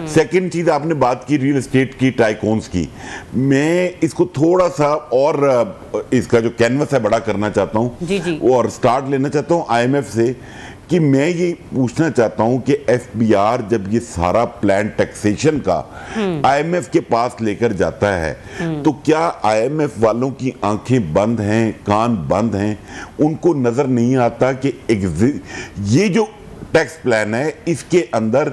सेकंड चीज आपने बात की रियल एस्टेट की, टाइकून्स की, मैं इसको थोड़ा सा और इसका जो कैनवस है बड़ा करना चाहता हूं और स्टार्ट लेना चाहता हूं IMF से कि मैं ये पूछना चाहता हूं कि FBR जब ये सारा प्लान टैक्सेशन का IMF के पास लेकर जाता है तो क्या IMF वालों की आंखें बंद हैं, कान बंद हैं? उनको नजर नहीं आता कि ये जो टैक्स प्लान है इसके अंदर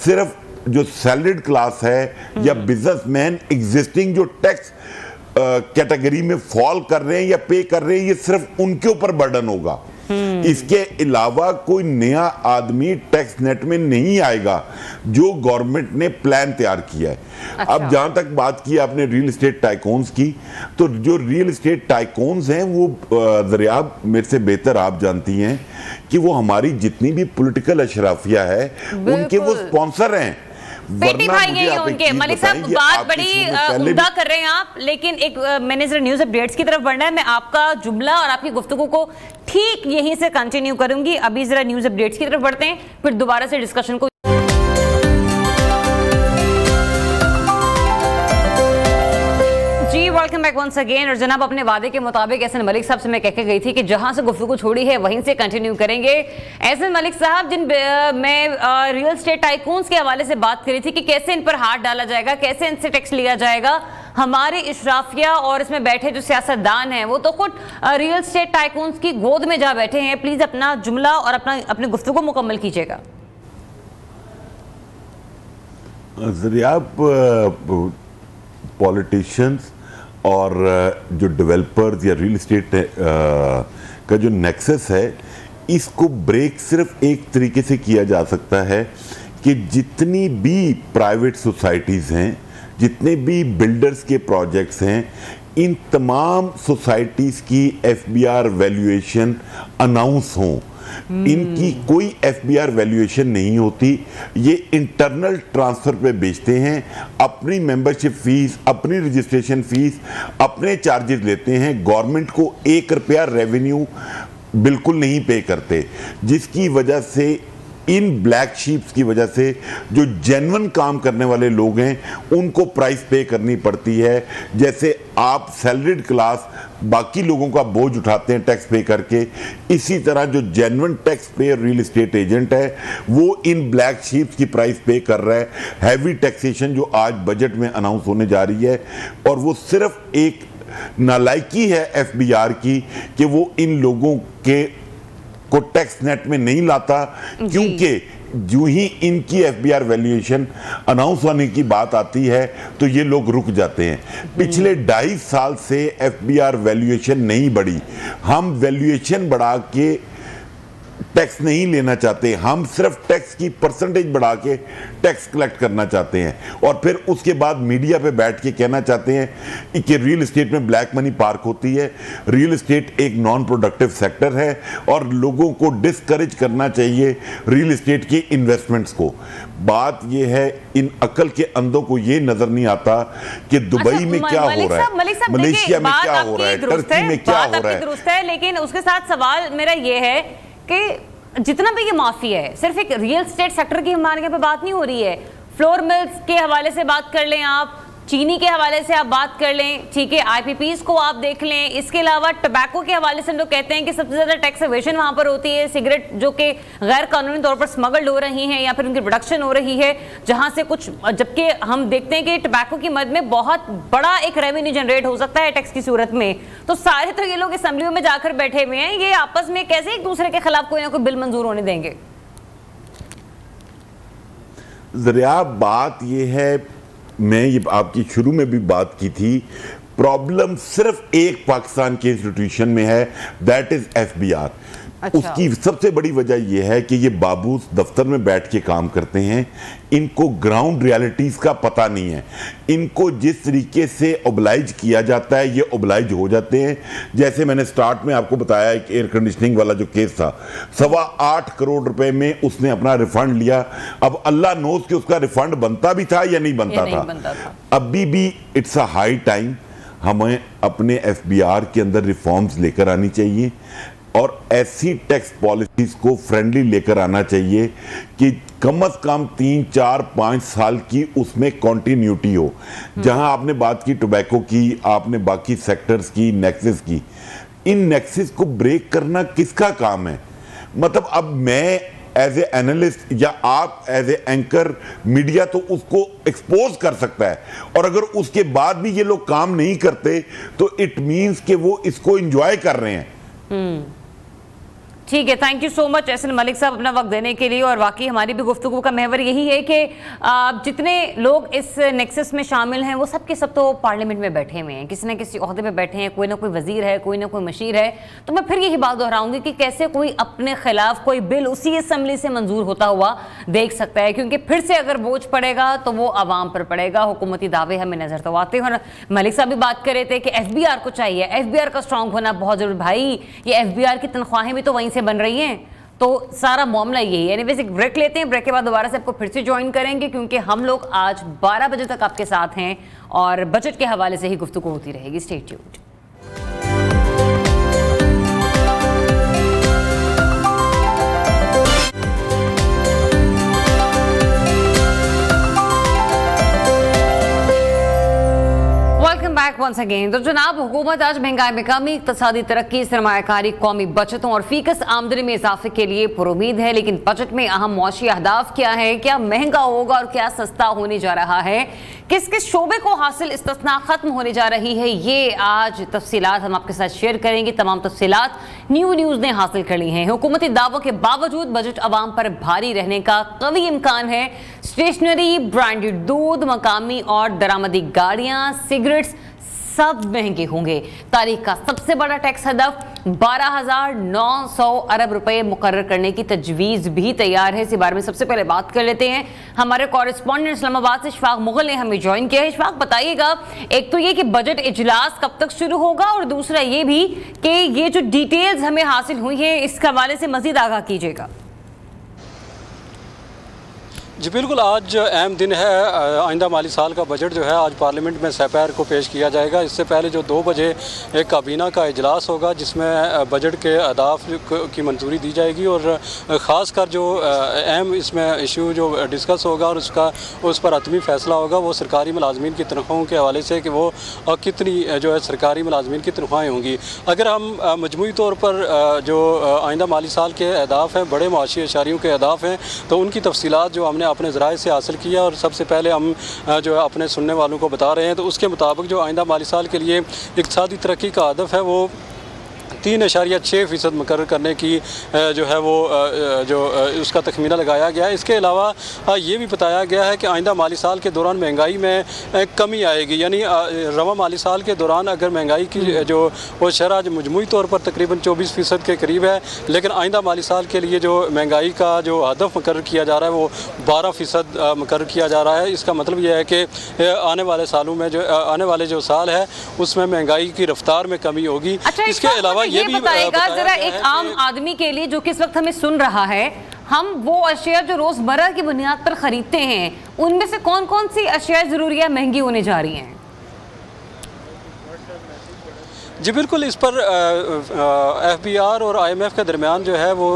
सिर्फ जो सैलरीड क्लास है या बिजनेसमैन एग्जिस्टिंग जो टैक्स कैटेगरी में फॉल कर रहे हैं या पे कर रहे हैं, ये सिर्फ उनके ऊपर बर्डन होगा। इसके अलावा कोई नया आदमी टैक्स नेट में नहीं आएगा जो गवर्नमेंट ने प्लान तैयार किया है। अच्छा। अब जहां तक बात की आपने रियल एस्टेट टाइकून्स की, तो जो रियल एस्टेट टाइकून्स हैं वो ज़रिया मेरे से बेहतर आप जानती हैं कि वो हमारी जितनी भी पॉलिटिकल अशराफिया है उनके वो स्पॉन्सर हैं। पेटी भाई हैं उनके। मलिक साहब बात बड़ी उम्दा कर रहे हैं आप, लेकिन एक मैंने जरा न्यूज अपडेट्स की तरफ बढ़ना है। मैं आपका जुमला और आपकी गुफ्तगू को ठीक यहीं से कंटिन्यू करूंगी। अभी जरा न्यूज अपडेट्स की तरफ बढ़ते हैं, फिर दोबारा से डिस्कशन को। Welcome back once again. और जनाब अपने वादे के मुताबिक एहसन मलिक साहब से मैं कह के गई थी कि जहां से गुफ्तगू छोड़ी है वहीं से कंटिन्यू करेंगे। एहसन मलिक साहब, जिन मैं रियल स्टेट टाइकून्स के हवाले से बात करी थी कि कैसे इन पर हाथ डाला जाएगा, कैसे इनसे टैक्स लिया जाएगा, हमारे इशराफिया और इसमें बैठे जो सियासतदान हैं वो तो खुद रियल स्टेट टाइकून्स की गोद में जा बैठे हैं। प्लीज अपना जुमला और अपनी गुफ्तगू मुकम्मल कीजिएगा। पॉलिटिशियंस और जो डेवलपर्स या रियल एस्टेट का जो नेक्सस है, इसको ब्रेक सिर्फ एक तरीके से किया जा सकता है कि जितनी भी प्राइवेट सोसाइटीज़ हैं जितने भी बिल्डर्स के प्रोजेक्ट्स हैं, इन तमाम सोसाइटीज़ की एफबीआर वैल्यूएशन अनाउंस हों। इनकी कोई एफबीआर वैल्यूएशन नहीं होती, ये इंटरनल ट्रांसफर पे बेचते हैं, अपनी मेंबरशिप फीस, अपनी रजिस्ट्रेशन फीस, अपने चार्जेस लेते हैं, गवर्नमेंट को 1 रुपया रेवेन्यू बिल्कुल नहीं पे करते, जिसकी वजह से इन ब्लैक शीप्स की वजह से जो जेन्युइन काम करने वाले लोग हैं उनको प्राइस पे करनी पड़ती है। जैसे आप सैलरीड क्लास बाकी लोगों का बोझ उठाते हैं टैक्स पे करके, इसी तरह जो जेन्युइन टैक्स पे रियल एस्टेट एजेंट है वो इन ब्लैक शीप्स की प्राइस पे कर रहा है। हैवी टैक्सेशन जो आज बजट में अनाउंस होने जा रही है, और वो सिर्फ एक नालायकी है एफबीआर की कि वो इन लोगों के को टैक्स नेट में नहीं लाता, क्योंकि जो ही इनकी एफबीआर वैल्यूएशन अनाउंस होने की बात आती है तो ये लोग रुक जाते हैं। पिछले 2.5 साल से एफबीआर वैल्यूएशन नहीं बढ़ी। हम वैल्यूएशन बढ़ा के टैक्स नहीं लेना चाहते, हम सिर्फ टैक्स की परसेंटेज बढ़ा के टैक्स कलेक्ट करना चाहते हैं, और फिर उसके बाद मीडिया पे बैठ के कहना चाहते हैं कि रियल एस्टेट में ब्लैक मनी पार्क होती है, रियल एस्टेट एक नॉन प्रोडक्टिव सेक्टर है और लोगों को डिस्करेज करना चाहिए रियल एस्टेट की इन्वेस्टमेंट्स को। बात यह है, इन अकल के अंधों को ये नजर नहीं आता कि दुबई में क्या हो रहा है, मलेशिया में क्या हो रहा है, टर्की में क्या हो रहा है। लेकिन उसके साथ सवाल मेरा ये है कि जितना भी ये माफिया है, सिर्फ एक रियल एस्टेट सेक्टर की हमारे पे बात नहीं हो रही है। फ्लोर मिल्स के हवाले से बात कर लें आप, चीनी के हवाले से आप बात कर लें, ठीक है, आईपीपीज को आप देख लें, इसके अलावा टबैको के हवाले से हम लोग कहते हैं कि सबसे ज्यादा टैक्स एवेशन वहां पर होती है। सिगरेट जो कि गैर कानूनी तौर पर स्मगल्ड हो रही हैं या फिर उनकी प्रोडक्शन हो रही है जहां से कुछ, जबकि हम देखते हैं कि टबैको की मद में बहुत बड़ा एक रेवेन्यू जनरेट हो सकता है टैक्स की सूरत में। तो सारे तो ये लोग असेंबलियों में जाकर बैठे हुए हैं, ये आपस में कैसे एक दूसरे के खिलाफ कोई ना कोई बिल मंजूर होने देंगे? जरिया बात यह है, मैं ये आपकी शुरू में भी बात की थी, प्रॉब्लम सिर्फ एक पाकिस्तान के इंस्टीट्यूशन में है, दैट इज एफबीआर। अच्छा। उसकी सबसे बड़ी वजह यह है कि ये बाबूस दफ्तर में बैठ के काम करते हैं, इनको ग्राउंड रियलिटीज का पता नहीं है। इनको जिस तरीके से ओबलाइज किया जाता है ये ओबलाइज हो जाते हैं। जैसे मैंने स्टार्ट में आपको बताया एक एयर कंडीशनिंग वाला जो केस था, 8.25 करोड़ रुपए में उसने अपना रिफंड लिया। अब अल्लाह नोज कि उसका रिफंड बनता भी था या नहीं बनता था। अभी भी इट्स अ हाई टाइम हमें अपने एफबीआर के अंदर रिफॉर्म्स लेकर आनी चाहिए और ऐसी टैक्स पॉलिसीज को फ्रेंडली लेकर आना चाहिए कि कम से कम 3, 4, 5 साल की उसमें कॉन्टिन्यूटी हो। जहां आपने बात की टोबैको की, आपने बाकी सेक्टर्स की, नेक्सस की, इन नेक्सस को ब्रेक करना किसका काम है? मतलब अब मैं एज ए एनालिस्ट या आप एज ए एंकर, मीडिया तो उसको एक्सपोज कर सकता है, और अगर उसके बाद भी ये लोग काम नहीं करते तो इट मीन्स कि वो इसको एंजॉय कर रहे हैं। ठीक है, thank you so much Ehsan Malik sahab अपना वक्त देने के लिए। और वाकई हमारी भी गुफ्तगू का महवर यही है कि जितने लोग इस नेक्सस में शामिल हैं वो सब के सब तो पार्लियामेंट में बैठे हुए हैं, किसी न किसी ओहदे पे बैठे हैं, कोई ना कोई वजीर है, कोई ना कोई मशीर है। तो मैं फिर यही बात दोहराऊंगी कि कैसे कोई अपने खिलाफ कोई बिल उसी असम्बली से मंजूर होता हुआ देख सकता है, क्योंकि फिर से अगर बोझ पड़ेगा तो वो आवाम पर पड़ेगा। हुकूमती दावे हमें नजर तो आते हैं। और मलिक साहब भी बात कर रहे थे कि एफबीआर को चाहिए, एफबीआर का स्ट्रांग होना बहुत जरूरी। भाई ये एफबीआर की तनख्वाहें भी तो वहीं से बन रही हैं, तो सारा मामला यही है। एनीवेज एक ब्रेक लेते हैं, ब्रेक के बाद दोबारा से आपको फिर से ज्वाइन करेंगे, क्योंकि हम लोग आज 12 बजे तक आपके साथ हैं और बजट के हवाले से ही गुफ्तगू होती रहेगी। Stay tuned. Once again. तो जनाब, हुकूमत आज महंगाई में कमी, इक्तिसादी तरक्की, सरमायाकारी, कौमी बचतों और फीकस आमदनी में इजाफे के लिए पुरुमीद है। लेकिन बजट में अहम मौशी अहदाफ क्या है, क्या महंगा होगा और क्या सस्ता होने जा रहा है, किस किस शोबे को हासिल इस्तिस्ना खत्म होने जा रही है, ये आज तफसीलात हम आपके साथ शेयर करेंगे। तमाम तफसीलात न्यूज़ ने हासिल कर ली हैं। हुकूमती दावों के बावजूद बजट अवाम पर भारी रहने का कवी इम्कान है। स्टेशनरी, ब्रांडेड दूध, मकामी और दरामदी गाड़ियां, सिगरेट्स, सब महंगे होंगे। तारीख का सबसे बड़ा टैक्स हदफ 12,900 अरब रुपए मुकर्रर करने की तजवीज़ भी तैयार है। इसी बारे में सबसे पहले बात कर लेते हैं। हमारे कॉरेस्पॉन्डेंट इस्लामाबाद से इशफाक मुगल ने हमें ज्वाइन किया है। इशफाक, बताइएगा, एक तो ये कि बजट इजलास कब तक शुरू होगा, और दूसरा ये भी कि ये जो डिटेल्स हमें हासिल हुई हैं इस हवाले से मजीद आगाह कीजिएगा। जी बिल्कुल, आज अहम दिन है। आइंदा माली साल का बजट जो है आज पार्लियामेंट में सपहर को पेश किया जाएगा। इससे पहले जो 2 बजे एक काबीना का इजलास होगा जिसमें बजट के अहदाफ की मंजूरी दी जाएगी, और ख़ास कर जो अहम इसमें इशू जो डिस्कस होगा और उस पर हतमी फ़ैसला होगा वो सरकारी मुलाजमीन की तनख्वाहों के हवाले से कि वो कितनी जो है सरकारी मुलाजमीन की तनख्वाहें होंगी। अगर हम मजमूई तौर पर जो आइंदा माली साल के अहदाफ हैं, बड़े माशी इशारियों के अहदाफ हैं, तो उनकी तफसीलात जो हमने अपने ज़राए से हासिल किया और सबसे पहले हम जो है अपने सुनने वालों को बता रहे हैं। तो उसके मुताबिक जो आइंदा माली साल के लिए इक़्तिसादी तरक्की का हदफ है वो 3.6% मुकर्रर करने की जो है वो जो उसका तखमीना लगाया गया है। इसके अलावा ये भी बताया गया है कि आइंदा माली साल के दौरान महंगाई में कमी आएगी, यानी रवा माली साल के दौरान अगर महंगाई की जो वो शरह मजमूई तौर पर तकरीबन 24% के करीब है, लेकिन आइंदा माली साल के लिए जो महंगाई का जो हदफ मुकर्रर किया जा रहा है वो 12% मुकर्रर किया जा रहा है। इसका मतलब ये है कि आने वाले सालों में जो आने वाले जो साल है उसमें महंगाई की रफ्तार में कमी होगी। इसके अलावा ये भी बताएगा जरा, एक आम आदमी के लिए जो कि इस वक्त हमें सुन रहा है, हम वो अशिया जो रोजमर्रा की बुनियाद पर खरीदते हैं उनमें से कौन कौन सी अशिया ज़रूरियात महंगी होने जा रही हैं? जी बिल्कुल, इस पर FBR और IMF के दरमियान जो है वो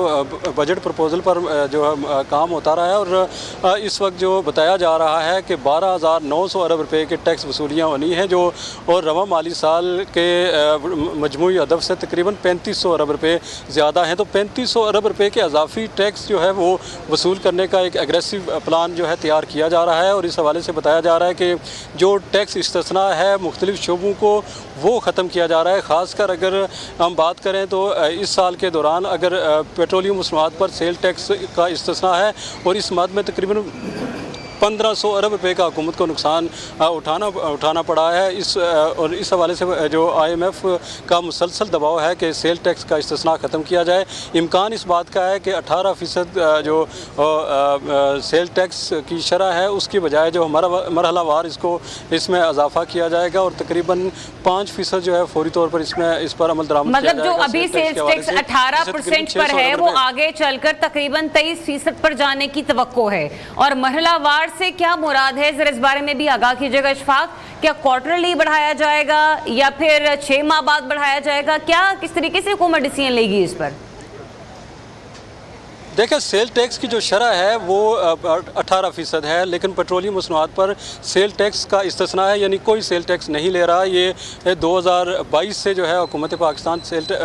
बजट प्रपोज़ल पर जो है काम होता रहा है, और इस वक्त जो बताया जा रहा है कि 12,900 अरब रुपए के टैक्स वसूलियाँ होनी हैं जो, और रवा माली साल के मजमूई हदफ से तकरीबन 3500 अरब रुपए ज़्यादा हैं। तो 3500 अरब रुपए के अजाफी टैक्स जो है वो वसूल करने का एक एग्रेसिव प्लान जो है तैयार किया जा रहा है, और इस हवाले से बताया जा रहा है कि जो टैक्स इस्तिस्ना है मुख्तलिफ शोबों को वो ख़त्म किया जा रहा है। ख़ासकर अगर हम बात करें तो इस साल के दौरान अगर पेट्रोलियम मसनूआत पर सेल टैक्स का इस्तिस्ना है, और इस मद में तकरीबन 1500 अरब रुपए का हुकूमत को नुकसान उठाना पड़ा है। और इस हवाले से जो IMF का मुसलसल दबाव है कि सेल टैक्स का इस्तिस्ना ख़त्म किया जाए। इम्कान इस बात का है कि 18% जो सेल टैक्स की शरह है उसकी बजाय जो मरहलावार इसमें इजाफा किया जाएगा, और तकरीबन 5% जो है फौरी तौर पर इस पर अमल दरामद किया जाएगा। मतलब जो अभी सेल टैक्स 18% पर है वो आगे चलकर तकरीबन 23% पर जाने की तवक्को है। और मरहलावार से क्या मुराद है, जरा इस बारे में भी आगाह कीजिएगा इशफाक। क्या क्वार्टरली बढ़ाया जाएगा या फिर 6 माह बाद बढ़ाया जाएगा? क्या किस तरीके से हुकूमत डिसीजन लेगी इस पर? देखिए, सेल टैक्स की जो शरह है वो 18% है, लेकिन पेट्रोलियम मसनूआत पर सेल टैक्स का इस्तिस्ना है, यानी कोई सेल टैक्स नहीं ले रहा। ये 2022 से जो है हुकूमत पाकिस्तान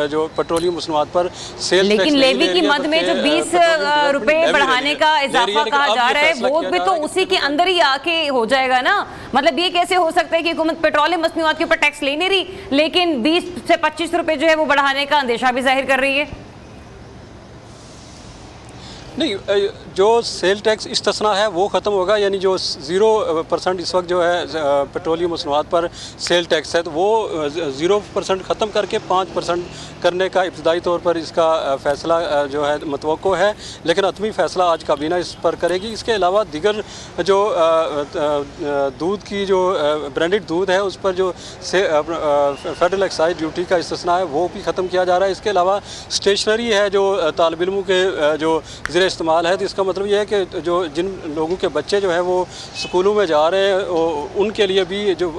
जो पेट्रोलियम मसनूआत पर सेल टैक्स, लेकिन लेवी की मद में जो 20 रुपए बढ़ाने का इजाफा कहा जा रहा है वो भी तो उसी के अंदर ही आके हो जाएगा ना। मतलब ये कैसे हो सकता है कि हुकूमत पेट्रोलियम मसनूआत के ऊपर टैक्स ले नहीं रही, लेकिन 20 से 25 रुपए जो है वो बढ़ाने का अंदेशा भी जाहिर कर रही है? नहीं, जो सेल टैक्स इस्तिस्ना है वो ख़त्म होगा, यानी जो 0% इस वक्त जो है पेट्रोलियम मसनूआत पर सेल टैक्स है तो वो 0% ख़त्म करके 5% करने का इब्तदाई तौर पर इसका फ़ैसला जो है मतवक्को है, लेकिन हतमी फ़ैसला आज काबीना इस पर करेगी। इसके अलावा दीगर जो दूध की जो ब्रांडेड दूध है उस पर जो फेडरल एक्साइज ड्यूटी का इस्तिस्ना है वो भी ख़त्म किया जा रहा है। इसके अलावा स्टेशनरी है जो तालिब इल्मों के जो ज़रिए इस्तेमाल है, तो इसका मतलब ये है कि जो जिन लोगों के बच्चे जो है वो स्कूलों में जा रहे हैं उनके लिए भी जो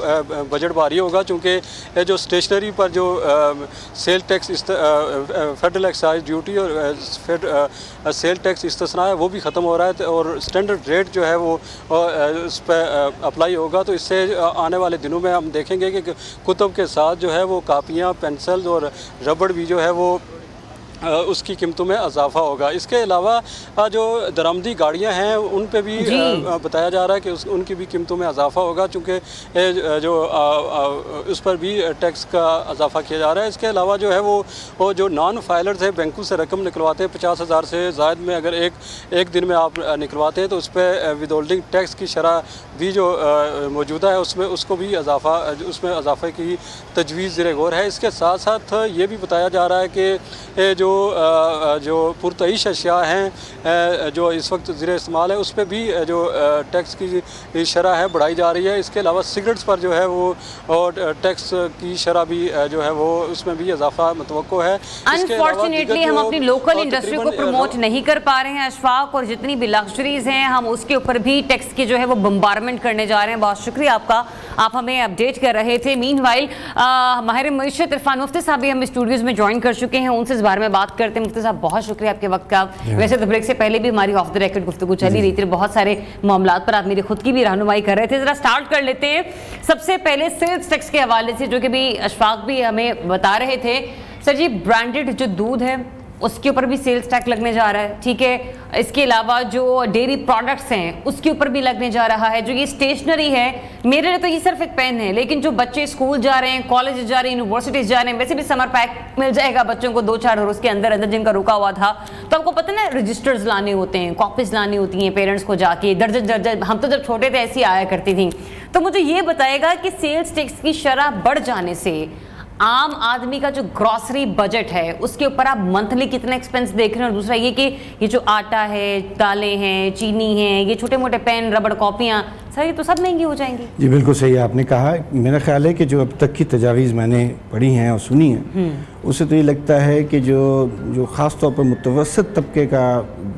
बजट भारी होगा, चूँकि जो स्टेशनरी पर जो sale tax federal excise duty और सेल टैक्स इस्तिस्ना है वो भी ख़त्म हो रहा है, और स्टैंडर्ड रेट जो है वो उस पर अप्लाई होगा। तो इससे आने वाले दिनों में हम देखेंगे कि कुतुब के साथ जो है वो कापियाँ, पेंसिल और रबड़ भी जो है वो उसकी कीमतों में इजाफा होगा। इसके अलावा जो दरामदी गाड़ियां हैं उन पे भी बताया जा रहा है कि उनकी भी कीमतों में इजाफा होगा, चूँकि जो उस पर भी टैक्स का इजाफा किया जा रहा है। इसके अलावा जो है वो जो नॉन फाइलर्स हैं, बैंकों से रकम निकलवाते हैं 50,000 से ज़ायद में, अगर एक दिन में आप निकलवाते हैं तो उस पर विदहोल्डिंग टैक्स की शरह भी जो मौजूदा है उसमें उसको भी उसमें इजाफे की तजवीज़ ज़ेर गौर है। इसके साथ साथ ये भी बताया जा रहा है कि जो पुरतईश अशिया हैं जो इस वक्त ज़ेर इस्तेमाल है उस पर भी जो टैक्स की शरह है बढ़ाई जा रही है। इसके अलावा सिगरेट्स पर जो है वो और टैक्स की शरह भी जो है वो उसमें भी इजाफा मतवक्को है। अनफॉर्चुनेटली हम अपनी लोकल इंडस्ट्री को प्रमोट नहीं कर पा रहे हैं अशफाक, और जितनी भी लग्जरीज हैं हम उसके ऊपर भी टैक्स की जो है वो बम्बारमेंट करने जा रहे हैं। बहुत शुक्रिया आपका, आप हमें अपडेट कर रहे थे। मीनवाइल माहिर मईशत इरफान मुफ्ती साहब भी हम स्टूडियोज में ज्वाइन कर चुके हैं, उनसे इस बारे में बात करते हैं। मुफ्ती साहब बहुत शुक्रिया आपके वक्त का। वैसे तो ब्रेक से पहले भी हमारी ऑफ द रिकॉर्ड गुफ्तगू चली रही थी, बहुत सारे मामलात पर आप मेरी खुद की भी रहनुमाई कर रहे थे। जरा स्टार्ट कर लेते हैं सबसे पहले सेल्स टैक्स के हवाले से, जो कि भी अशफाक भी हमें बता रहे थे। सर जी, ब्रांडेड जो दूध है उसके ऊपर भी सेल्स टैक्स लगने जा रहा है, ठीक है। इसके अलावा जो डेयरी प्रोडक्ट्स हैं उसके ऊपर भी लगने जा रहा है। जो ये स्टेशनरी है, मेरे लिए तो ये सिर्फ एक पेन है, लेकिन जो बच्चे स्कूल जा रहे हैं, कॉलेज जा रहे हैं, यूनिवर्सिटीज जा रहे हैं, वैसे भी समर पैक मिल जाएगा बच्चों को 2-4 रोज के अंदर अंदर जिनका रुका हुआ था। तो आपको पता ना, रजिस्टर्स लाने होते हैं, कॉपीज लानी होती हैं पेरेंट्स को जाके, दर्जन हम तो जब छोटे थे ऐसी आया करती थी। तो मुझे ये बताएगा कि सेल्स टैक्स की शरह बढ़ जाने से आम आदमी का जो ग्रॉसरी बजट है उसके ऊपर आप मंथली कितना एक्सपेंस देख रहे हैं, और दूसरा ये कि ये जो आटा है, दालें हैं, चीनी है, ये छोटे मोटे पेन, रबड़, कॉपियाँ, सर ये तो सब महंगी हो जाएंगी। जी बिल्कुल सही आपने कहा। मेरा ख्याल है कि जो अब तक की तजावीज़ मैंने पढ़ी हैं और सुनी हैं उससे तो ये लगता है कि जो ख़ास तौर पर मुतवसत तबके का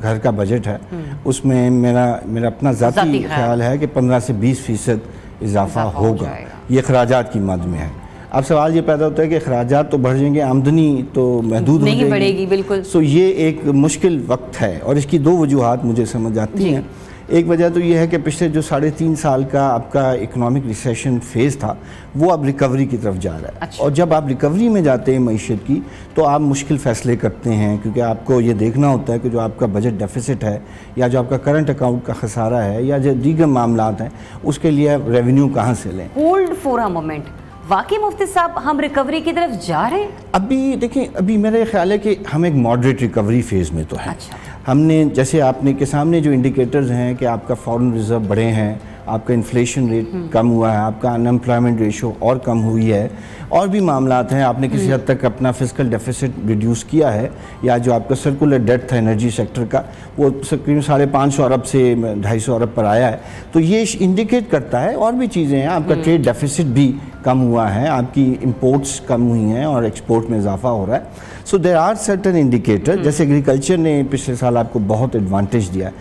घर का बजट है उसमें मेरा अपना ज़ाती ख्याल है कि 15 से 20% इजाफा होगा। ये अखराजात की मद में है। अब सवाल ये पैदा होता है कि अखराजात तो बढ़ जाएंगे, आमदनी तो महदूद नहीं बढ़ेगी। बिल्कुल। सो ये एक मुश्किल वक्त है, और इसकी 2 वजूहात मुझे समझ आती हैं। एक वजह तो ये है कि पिछले जो 3.5 साल का आपका इकोनॉमिक रिसेशन फेज़ था वो अब रिकवरी की तरफ जा रहा है। अच्छा। और जब आप रिकवरी में जाते हैं मईशत की तो आप मुश्किल फ़ैसले करते हैं, क्योंकि आपको ये देखना होता है कि जो आपका बजट डेफिसिट है या जो आपका करंट अकाउंट का खसारा है या जो दीगर मामलात हैं उसके लिए रेवेन्यू कहाँ से लें। होल्ड फॉर अ मोमेंट, वाकई मुफ्ती साहब हम रिकवरी की तरफ जा रहे हैं? अभी देखें, अभी मेरा ख्याल है कि हम एक मॉडरेट रिकवरी फेज़ में तो है। अच्छा। हमने जैसे आपने के सामने जो इंडिकेटर्स हैं कि आपका फॉरेन रिजर्व बढ़े हैं, आपका इन्फ्लेशन रेट कम हुआ है, आपका अनएम्प्लॉयमेंट रेशो और कम हुई है, और भी मामलात हैं, आपने किसी हद तक अपना फिस्कल डेफिसिट रिड्यूस किया है, या जो आपका सर्कुलर डेट था एनर्जी सेक्टर का वो तकरीबन 550 अरब से 250 अरब पर आया है। तो ये इंडिकेट करता है, और भी चीज़ें हैं, आपका ट्रेड डेफिसिट भी कम हुआ है, आपकी इंपोर्ट्स कम हुई हैं और एक्सपोर्ट में इजाफा हो रहा है। So there are certain indicator. जैसे एग्रीकल्चर ने पिछले साल आपको बहुत एडवांटेज दिया,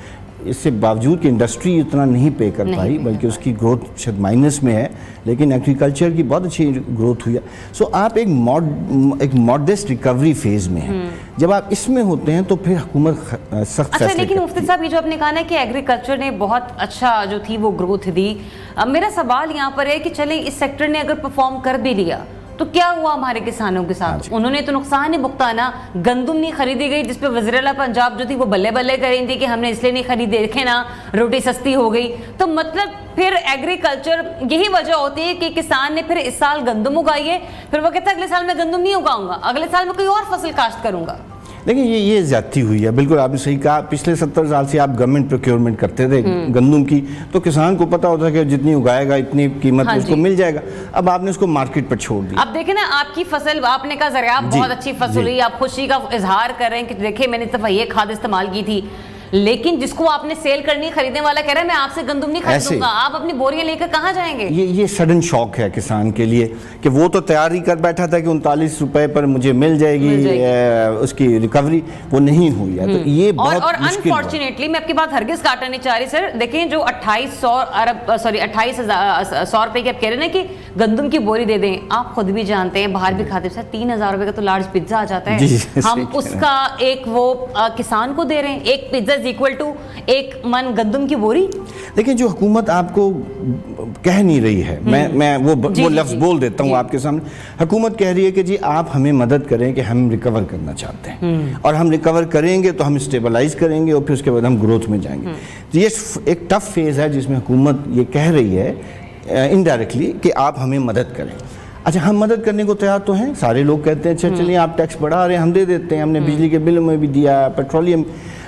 इससे बावजूद कि इंडस्ट्री उतना नहीं पे कर पाई, बल्कि उसकी ग्रोथ शायद माइनस में है, लेकिन एग्रीकल्चर की बहुत अच्छी ग्रोथ हुई है। सो आप एक मॉडेस्ट रिकवरी फेज़ में हैं। जब आप इसमें होते हैं तो फिर हुकूमत सख्त फैसले। लेकिन मुफ्ती साहब, ये जो आपने कहा ना कि एग्रीकल्चर ने बहुत अच्छा जो थी वो ग्रोथ दी, अब मेरा सवाल यहाँ पर है कि चले इस सेक्टर ने अगर परफॉर्म कर भी लिया तो क्या हुआ हमारे किसानों के साथ? उन्होंने तो नुकसान ही भुगताना। गंदुम नहीं खरीदी गई, जिसपे वज़ीर-ए-आला पंजाब जो थी वो बल्ले बल्ले कर रही थी कि हमने इसलिए नहीं खरीदी, देखे ना रोटी सस्ती हो गई। तो मतलब फिर एग्रीकल्चर, यही वजह होती है कि किसान ने फिर इस साल गंदुम उगाई है, फिर वो कहता है अगले साल मैं गंदुम नहीं उगाऊंगा, अगले साल मैं कोई और फसल काश्त करूंगा। लेकिन ये ज्यादती हुई है। बिल्कुल आपने सही कहा। पिछले 70 साल से आप गवर्नमेंट प्रोक्योरमेंट करते थे गंदुम की, तो किसान को पता होता है कि जितनी उगाएगा इतनी कीमत उसको मिल जाएगा। अब आपने उसको मार्केट पर छोड़ दिया। अब देखें ना, आपकी फसल, आपने कहा ज़रिया बहुत अच्छी फसल हुई, आप खुशी का इजहार कर रहे हैं कि देखिए मैंने तो ये खाद इस्तेमाल की थी, लेकिन जिसको आपने सेल करनी, खरीदने वाला कह रहा है मैं आपसे गंदुम नहीं खरीदूंगा, आप अपनी बोरियां लेकर कहाँ जाएंगे? ये सडन शॉक है किसान के लिए कि वो तो तैयारी कर बैठा था कि 39 रुपए पर मुझे मिल जाएगी उसकी रिकवरी, वो नहीं हुई है। तो ये बहुत और अनफॉर्चुनेटली मैं आपकी बात हरगिज काटना नहीं चाह रही सर। देखें जो 2800 रुपए की आप कह रहे हैं ना कि गंदुम की बोरी दे दें, आप खुद भी जानते हैं, बाहर भी खाते हैं, 3000 रुपए का तो लार्ज पिज्जा आ जाता है, हम उसका एक वो किसान को दे रहे हैं, एक पिज्जा इज इक्वल टू 1 मन गंदम की बोरी। देखिए, जो हुकूमत आपको कह नहीं रही है, मैं वो लफ्ज़ बोल देता हूँ आपके सामने। हुकूमत कह रही है कि जी आप हमें मदद करें कि हम रिकवर करना चाहते हैं, और हम रिकवर करेंगे तो हम स्टेबलाइज करेंगे और फिर उसके बाद हम ग्रोथ में जाएंगे। तो ये एक टफ फेज़ है जिसमें हुकूमत ये कह रही है इनडायरेक्टली कि आप हमें मदद करें। अच्छा, हम मदद करने को तैयार तो हैं, सारे लोग कहते हैं अच्छा चलिए आप टैक्स बढ़ा रहे हैं, हम दे देते हैं, हमने बिजली के बिल में भी दिया, पेट्रोलियम।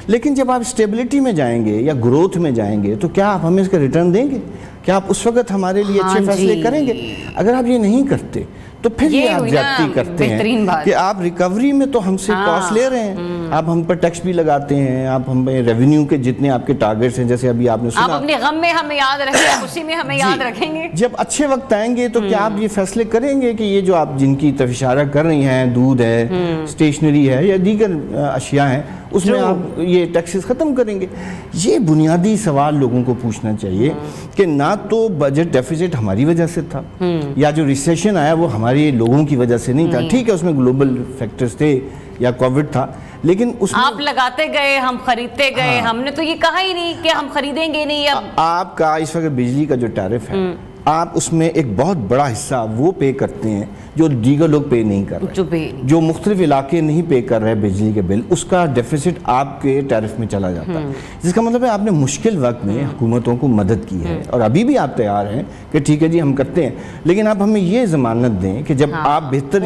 लेकिन जब आप स्टेबिलिटी में जाएंगे या ग्रोथ में जाएंगे तो क्या आप हमें इसका रिटर्न देंगे? क्या आप उस वक्त हमारे लिए अच्छे फैसले करेंगे? अगर आप ये नहीं करते तो फिर ये आप ज्यादती करते हैं कि आप रिकवरी में तो हमसे कॉस्ट ले रहे हैं, आप हम पर टैक्स भी लगाते हैं, आप हम रेवेन्यू के जितने आपके टारगेट्स हैं, जैसे अभी आपने सुना, आप अपने गम में हमें याद रखेंगे, खुशी में हमें याद रखेंगे। जब अच्छे वक्त आएंगे तो क्या आप ये फैसले करेंगे कि ये जो आप जिनकी तरफ इशारा कर रही हैं, दूध है, स्टेशनरी है या दीगर अशिया हैं, उसमें आप ये टैक्सेस ख़त्म करेंगे? ये बुनियादी सवाल लोगों को पूछना चाहिए कि ना तो बजट डेफिसिट हमारी वजह से था, या जो रिसेशन आया वो हमारे लोगों की वजह से नहीं था। ठीक है, उसमें ग्लोबल फैक्टर्स थे या कोविड था, लेकिन उसमें आप लगाते गए, हम खरीदते गए। हमने तो ये कहा ही नहीं कि हम खरीदेंगे नहीं। अब आपका इस वक्त बिजली का जो टैरिफ है, आप उसमें एक बहुत बड़ा हिस्सा वो पे करते हैं जो दीगर लोग पे नहीं कर रहे, जो मुख्तलिफ इलाके नहीं पे कर रहे बिजली के बिल, उसका डेफिसिट आपके टैरिफ में चला जाता है। जिसका मतलब है आपने मुश्किल वक्त में हुकूमतों को मदद की है, और अभी भी आप तैयार हैं कि ठीक है जी हम करते हैं, लेकिन आप हमें ये जमानत दें कि जब आप बेहतर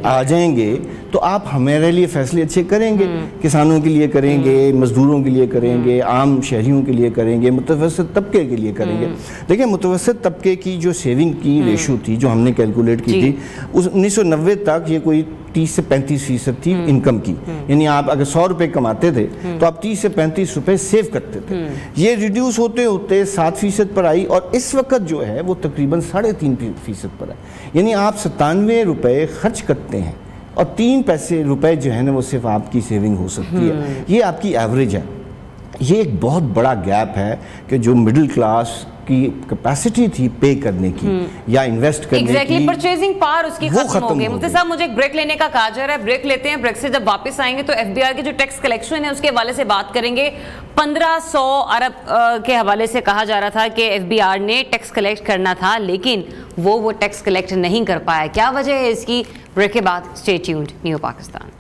आ जाएंगे तो आप हमारे लिए फैसले अच्छे करेंगे, किसानों के लिए करेंगे, मजदूरों के लिए करेंगे, आम शहरियों के लिए करेंगे, मुतवसत तबके के लिए करेंगे। देखिए, मुतवसत तबके की जो सेविंग की रेशो थी जो हमने कैलकुलेट की थी, उस 1990 तक ये कोई 30 से 35% थी इनकम की। यानी आप अगर 100 रुपए कमाते थे तो आप 30 से 35 रुपए सेव करते थे। ये रिड्यूस होते होते 7% पर आई, और इस वक्त जो है वो तकरीबन 3.5% पर है। यानी आप 97 रुपए खर्च करते हैं और 3 पैसे रुपए जो है ना वो सिर्फ आपकी सेविंग हो सकती है। ये आपकी एवरेज है। ये एक बहुत बड़ा गैप है कि जो मिडिल क्लास की कैपेसिटी थी पे करने की या इन्वेस्ट करने की, परचेजिंग पावर उसकी खत्म हो गई। मुफ्ती साहब, मुझे एक ब्रेक लेने का कहा जा रहा है, ब्रेक लेते हैं। ब्रेक से जब वापस आएंगे तो एफबीआर की जो टैक्स कलेक्शन है उसके हवाले से बात करेंगे। 1500 अरब के हवाले से कहा जा रहा था कि एफबीआर ने टैक्स कलेक्ट करना था, लेकिन वो टैक्स कलेक्ट नहीं कर पाया। क्या वजह है इसकी? ब्रेक के बाद stay tuned, new Pakistan.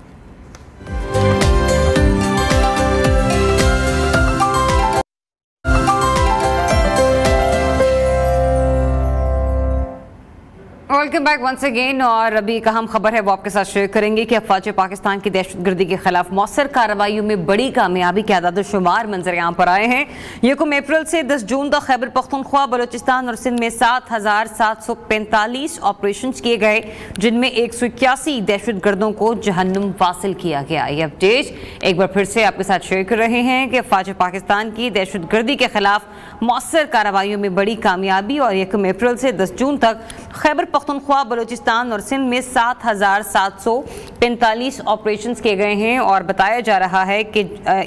Welcome back once again. और अभी एक अहम खबर है वो आपके साथ शेयर करेंगे कि अफवाज पाकिस्तान की दहशतगर्दी के खिलाफ मौसर कार्रवाइयों में बड़ी कामयाबी के आदाद शुमार मंजर यहाँ पर आए हैं। 1 अप्रैल से 10 जून तक खैबर पख्तूनख्वा, बलोचिस्तान और सिंध में 7,745 ऑपरेशन किए गए, जिनमें 181 दहशतगर्दों को जहन्नुम वासिल किया गया। ये अपडेट एक बार फिर से आपके साथ शेयर कर रहे हैं कि अफवाज पाकिस्तान की दहशतगर्दी के खिलाफ मौसर कार्रवाइयों में बड़ी कामयाबी, और 1 अप्रैल से 10 जून तक खैबर पख्तूनख्वा, बलोचिस्तान और सिंध में 7,745 ऑपरेशंस किए गए हैं, और बताया जा रहा है कि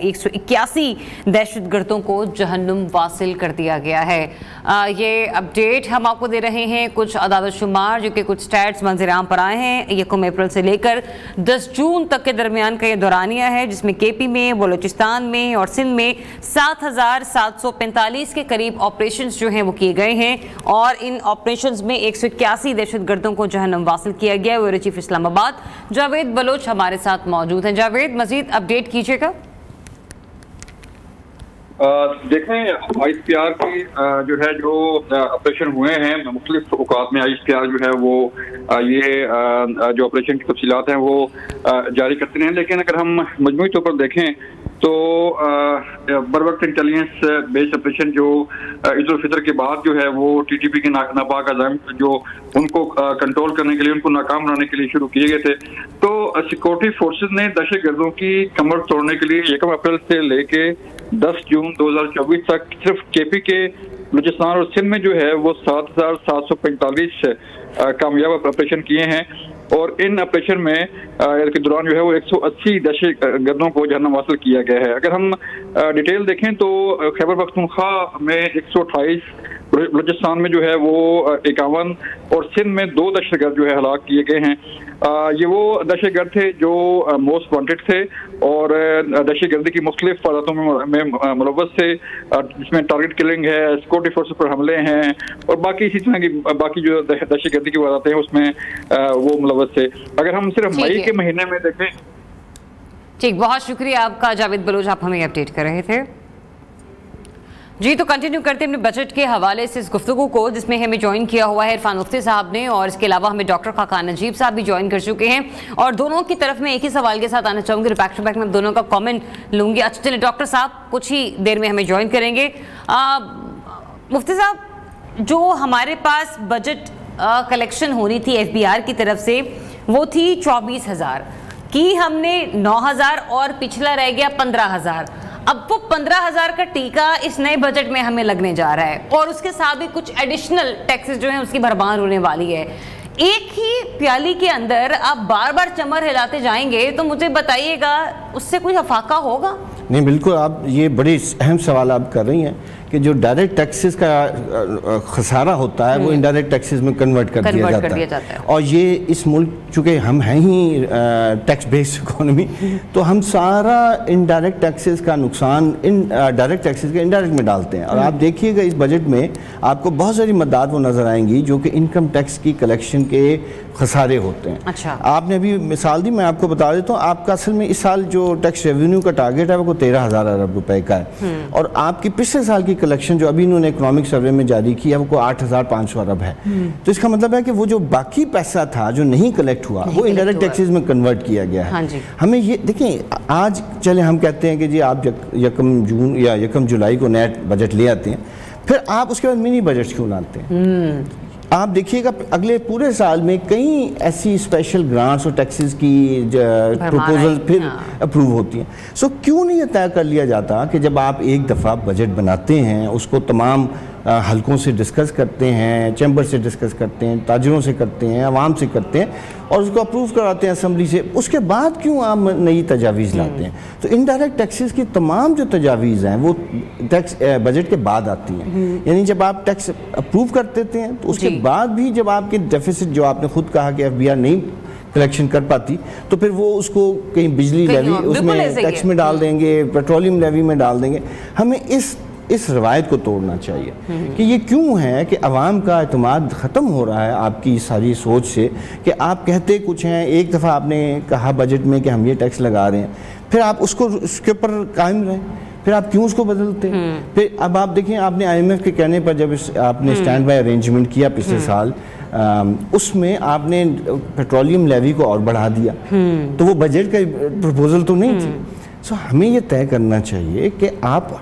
181 दहशतगर्दों को जहन्नुम वासिल कर दिया गया है। ये अपडेट हम आपको दे रहे हैं, कुछ अदाद शुमार जो कि कुछ स्टैट्स मंजर आम पर आए हैं 1 अप्रैल से लेकर 10 जून तक के दरमियान का ये दौरानिया है, जिसमें केपी में, बलोचिस्तान में और सिंध में 7,745 के करीब ऑपरेशंस जो हैं वो किए गए हैं, और इन ऑपरेशंस में 181 दहशतगर्दों को जहन्नुम वासिल किया गया। ब्यूरो चीफ इस्लामाबाद जावेद बलोच हमारे साथ मौजूद हैं। जावेद, मजीद अपडेट कीजिएगा। देखें, ICPR की जो है जो ऑपरेशन हुए हैं मुख्तलिफ औकात में, ICPR जो है वो ये जो ऑपरेशन की तफसीलात हैं वो जारी करते हैं, लेकिन अगर हम मजमूई तौर पर देखें तो बर वक्त इंटेलिजेंस बेस्ड ऑपरेशन जो ईद उल फितर के बाद जो है वो TTP के नापाक अज़ाइम जो उनको कंट्रोल करने के लिए, उनको नाकाम बनाने के लिए शुरू किए गए थे। तो सिक्योरिटी फोर्सेस ने दहशतगर्दों की कमर तोड़ने के लिए 1 अप्रैल से लेके 10 जून 2024 तक सिर्फ KP के बलूचिस्तान और सिंध में जो है वो 7,745 कामयाब ऑपरेशन किए हैं, और इन ऑपरेशन में के दौरान जो है वो 180 दहशतगर्दों को जहन्नुम वासिल किया गया है। अगर हम डिटेल देखें तो खैबर पख्तूनख्वा में 128 बलूचिस्तान में जो है वो 51 और सिंध में 2 दहशतगर्द जो है हलाक किए गए हैं। ये वो दहशतगर्द थे जो मोस्ट वांटेड थे और दहशतगर्दी की मुख्तलिफ वारदातों में मुलव्वस थे, जिसमें टारगेट किलिंग है, सिक्योरिटी फोर्सेस पर हमले हैं और बाकी इसी तरह की बाकी जो दहशतगर्दी की वारदातें हैं उसमें वो मुलव्वस थे। अगर हम सिर्फ मई के महीने में देखें। ठीक, बहुत शुक्रिया आपका जावेद बलोच, आप हमें अपडेट कर रहे थे। जी, तो कंटिन्यू करते हैं अपने बजट के हवाले से इस गुफ्तगू को, जिसमें हमें ज्वाइन किया हुआ है इरफान मुफ्ती साहब ने और इसके अलावा हमें डॉक्टर खाकान नजीब साहब भी ज्वाइन कर चुके हैं और दोनों की तरफ में एक ही सवाल के साथ आना चाहूँगी, बैक टू बैक मैं दोनों का कमेंट लूँगी। अच्छा चलिए, डॉक्टर साहब कुछ ही देर में हमें ज्वाइन करेंगे। मुफ्ती साहब, जो हमारे पास बजट कलेक्शन होनी थी FBR की तरफ से वो थी 24,000 की, हमने 9,000 और पिछला रह गया 15,000। अब वो 15,000 का टीका इस नए बजट में हमें लगने जा रहा है और उसके साथ भी कुछ एडिशनल टैक्सेस जो हैं उसकी भरमार होने वाली है। एक ही प्याली के अंदर आप बार बार चमर हिलाते जाएंगे तो मुझे बताइएगा उससे कोई अफाका होगा? नहीं, बिल्कुल, आप ये बड़ी अहम सवाल आप कर रही हैं कि जो डायरेक्ट टैक्सेस का खसारा होता है वो इनडायरेक्ट टैक्सेस में कन्वर्ट कर दिया जाता है। और ये इस मुल्क, चूँकि हम हैं ही टैक्स बेस्ड इकोनॉमी, तो हम सारा इनडायरेक्ट टैक्सेस का नुकसान डायरेक्ट टैक्सेस के इनडायरेक्ट में डालते हैं। और आप देखिएगा इस बजट में आपको बहुत सारी मदद वो नज़र आएंगी जो कि इनकम टैक्स की कलेक्शन के खसारे होते हैं। अच्छा, आपने अभी मिसाल दी, मैं आपको बता देता हूँ, आपका असल में इस साल जो टैक्स रेवेन्यू का टारगेट है वो 13,000 अरब रुपए का है और आपकी पिछले साल की कलेक्शन जो अभी इन्होंने इकोनॉमिक सर्वे में जारी की है वो 8,500 अरब है। तो इसका मतलब है कि वो जो बाकी पैसा था जो नहीं कलेक्ट हुआ वो इनडायरेक्ट टैक्सेस में कन्वर्ट किया गया है। हाँ जी। हमें ये देखें, आज चले हम कहते हैं कि जी आप 1 जून या 1 जुलाई को नया बजट ले आते हैं, फिर आप उसके बाद मिनी बजट क्यों लाते हैं? आप देखिएगा अगले पूरे साल में कई ऐसी स्पेशल ग्रांट्स और टैक्सेस की प्रपोजल फिर अप्रूव होती हैं। सो क्यों नहीं ये तय कर लिया जाता कि जब आप एक दफ़ा बजट बनाते हैं उसको तमाम हलकों से डिस्कस करते हैं, चैम्बर से डिस्कस करते हैं, ताजरों से करते हैं, आवाम से करते हैं और उसको अप्रूव कराते हैं असेंबली से, उसके बाद क्यों आप नई तजावीज़ लाते हैं? तो इनडायरेक्ट टैक्सेस की तमाम जो तजावीज़ हैं वो टैक्स बजट के बाद आती हैं। यानी जब आप टैक्स अप्रूव कर देते हैं तो उसके बाद भी जब आपके डेफिसिट, जो आपने खुद कहा कि FBR नहीं कलेक्शन कर पाती, तो फिर वो उसको कहीं बिजली लेवी उसमें टैक्स में डाल देंगे, पेट्रोलियम लेवी में डाल देंगे। हमें इस रवायत को तोड़ना चाहिए कि ये क्यों है कि अवाम का एतमाद ख़त्म हो रहा है आपकी सारी सोच से कि आप कहते कुछ हैं, एक दफ़ा आपने कहा बजट में कि हम ये टैक्स लगा रहे हैं, फिर आप उसके ऊपर कायम रहें, फिर आप क्यों उसको बदलते हैं? फिर अब आप देखें, आपने IMF के कहने पर जब आपने स्टैंड बाय अरेंजमेंट किया पिछले साल, उसमें आपने पेट्रोलियम लेवी को और बढ़ा दिया, तो वो बजट का प्रपोजल तो नहीं थी। सो हमें ये तय करना चाहिए कि आप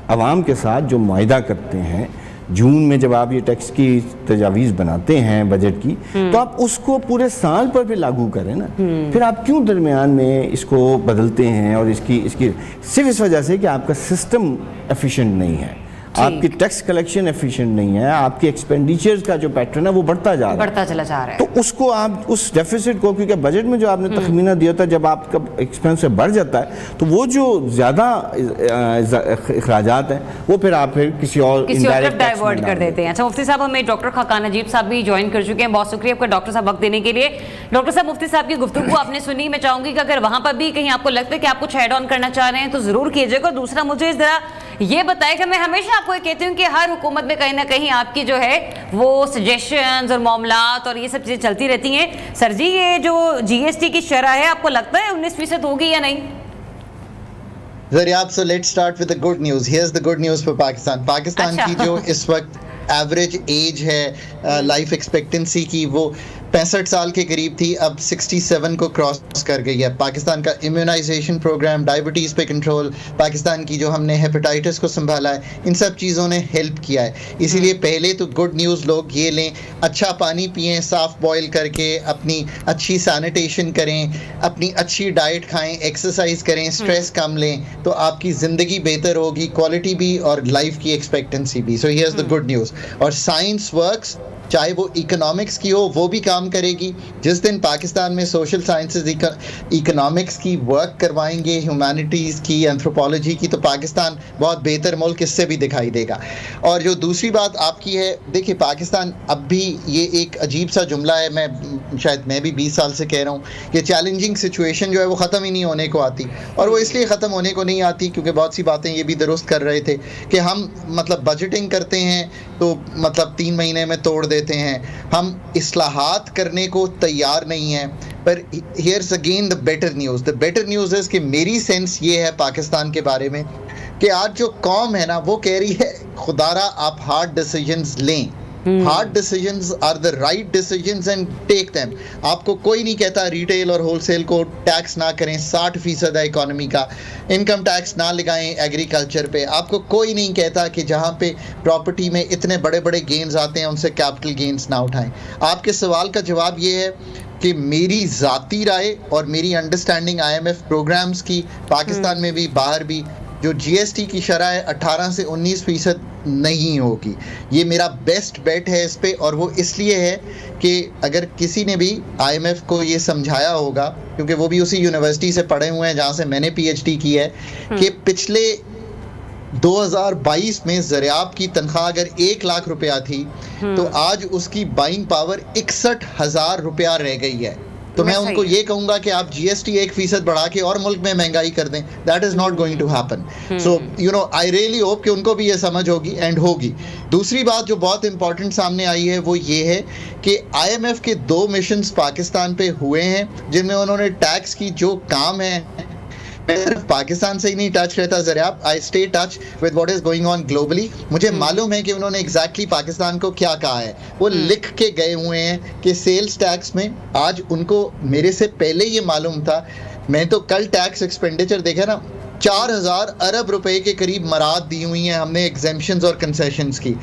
अवाम के साथ जो मुआहिदा करते हैं, जून में जब आप ये टैक्स की तजावीज़ बनाते हैं बजट की, तो आप उसको पूरे साल पर भी लागू करें ना। फिर आप क्यों दरमियान में इसको बदलते हैं? और इसकी सिर्फ इस वजह से कि आपका सिस्टम एफिशिएंट नहीं है, आपकी टैक्स कलेक्शन एफिशिएंट नहीं है, आपकी एक्सपेंडिचर्स का जो पैटर्न है वो बढ़ता चला जा रहा है। तो उसको आप उस डेफिसिट को, क्योंकि बजट में जो आपने तखमीना दिया था, जब आपका एक्सपेंस बढ़ जाता है तो वो जो ज़्यादा अखराजात हैं वो फिर आप किसी और इनडायरेक्ट डाइवर्ट कर देते हैं। अच्छा मुफ्ती साहब, हमें डॉक्टर खाकान नजीब साहब भी ज्वाइन कर चुके हैं। बहुत शुक्रिया आपका डॉक्टर साहब वक्त देने के लिए। डॉक्टर साहब, मुफ्ती साहब की गुफ्तगू आपने सुनी, मैं चाहूंगी कि अगर वहां पर भी कहीं आपको लगता है कि आप कुछ ऐड ऑन करना चाह रहे हैं तो जरूर कीजिएगा। दूसरा, मुझे जरा ये बताएगा, मैं हमेशा आपको ये कहती हूँ कि हर हुकूमत में कहीं ना कहीं आपकी जो है वो सजेशंस और मामलात और ये सब चीज़ें चलती रहती हैं। सर जी, ये जो GST की शरह है, आपको लगता है 19% होगी या नहीं? Zaryab, so let's start with the good news. Here's the good news for Pakistan. Pakistan की जो इस वक्त एवरेज एज है लाइफ एक्सपेक्टेंसी की वो 65 साल के करीब थी, अब 67 को क्रॉस कर गई है। पाकिस्तान का इम्यूनाइजेशन प्रोग्राम, डायबिटीज़ पे कंट्रोल, पाकिस्तान की जो हमने हेपेटाइटिस को संभाला है, इन सब चीज़ों ने हेल्प किया है। इसीलिए पहले तो गुड न्यूज़ लोग ये लें, अच्छा पानी पिएं साफ़ बॉयल करके, अपनी अच्छी सैनिटेशन करें, अपनी अच्छी डाइट खाएं, एक्सरसाइज करें, स्ट्रेस कम लें, तो आपकी ज़िंदगी बेहतर होगी, क्वालिटी भी और लाइफ की एक्सपेक्टेंसी भी। So here's the good news. और साइंस वर्क्स, चाहे वो इकोनॉमिक्स की हो वो भी काम करेगी। जिस दिन पाकिस्तान में सोशल साइंसेज इकोनॉमिक्स की वर्क करवाएंगे, ह्यूमैनिटीज़ की, एंथ्रोपोलॉजी की, तो पाकिस्तान बहुत बेहतर मुल्क इससे भी दिखाई देगा। और जो दूसरी बात आपकी है, देखिए पाकिस्तान अब भी, ये एक अजीब सा जुमला है, मैं भी 20 साल से कह रहा हूँ कि चैलेंजिंग सिचुएशन जो है वो ख़त्म ही नहीं होने को आती। और वो इसलिए ख़त्म होने को नहीं आती क्योंकि बहुत सी बातें ये भी दुरुस्त कर रहे थे कि हम मतलब बजटिंग करते हैं तो मतलब 3 महीने में तोड़ देते हैं, हम इस्लाहात करने को तैयार नहीं हैं। पर here's again the better news, the better news is कि मेरी सेंस ये है पाकिस्तान के बारे में कि आज जो कौम है ना वो कह रही है खुदारा आप हार्ड डिसीजंस लें, hard decisions are the right decisions and take them. आपको कोई नहीं कहता रिटेल और होलसेल को टैक्स ना करें, 60% है इकोनॉमी का, इनकम टैक्स ना लगाएं एग्रीकल्चर पे। आपको कोई नहीं कहता कि जहाँ पे प्रॉपर्टी में इतने बड़े बड़े गेन्स आते हैं उनसे कैपिटल गेन्स ना उठाएं। आपके सवाल का जवाब ये है कि मेरी ज़ाती राय और मेरी अंडरस्टैंडिंग IMF प्रोग्राम्स की, पाकिस्तान में भी बाहर भी, जो GST की शरह है 18 से 19% नहीं होगी। ये मेरा बेस्ट बेट है इस पे, और वो इसलिए है कि अगर किसी ने भी IMF को ये समझाया होगा, क्योंकि वो भी उसी यूनिवर्सिटी से पढ़े हुए हैं जहाँ से मैंने PhD की है, कि पिछले 2022 में ज़रियाब की तनख्वाह अगर 1 लाख रुपया थी तो आज उसकी बाइंग पावर 61,000 रुपया रह गई है। तो मैं उनको ये कहूंगा कि आप GST 1% बढ़ा के और मुल्क में महंगाई कर दें, that is not going to happen. So you know I really hope कि उनको भी ये समझ होगी एंड होगी। दूसरी बात जो बहुत इंपॉर्टेंट सामने आई है वो ये है कि IMF के 2 मिशंस पाकिस्तान पे हुए हैं जिनमें उन्होंने टैक्स की जो काम है, मैं सिर्फ पाकिस्तान से ही नहीं टच रहता Zariyab, I stay touch with what is going on globally. मुझे मालूम है कि उन्होंने एग्जैक्टली पाकिस्तान को क्या कहा है। वो लिख के गए हुए हैं कि सेल्स टैक्स में, आज उनको मेरे से पहले ये मालूम था, मैं तो कल टैक्स एक्सपेंडिचर देखा ना, 4,000 अरब रुपए के करीब मराद दी हुई हैं हमने एग्जेम्पशंस और कंसेशंस की।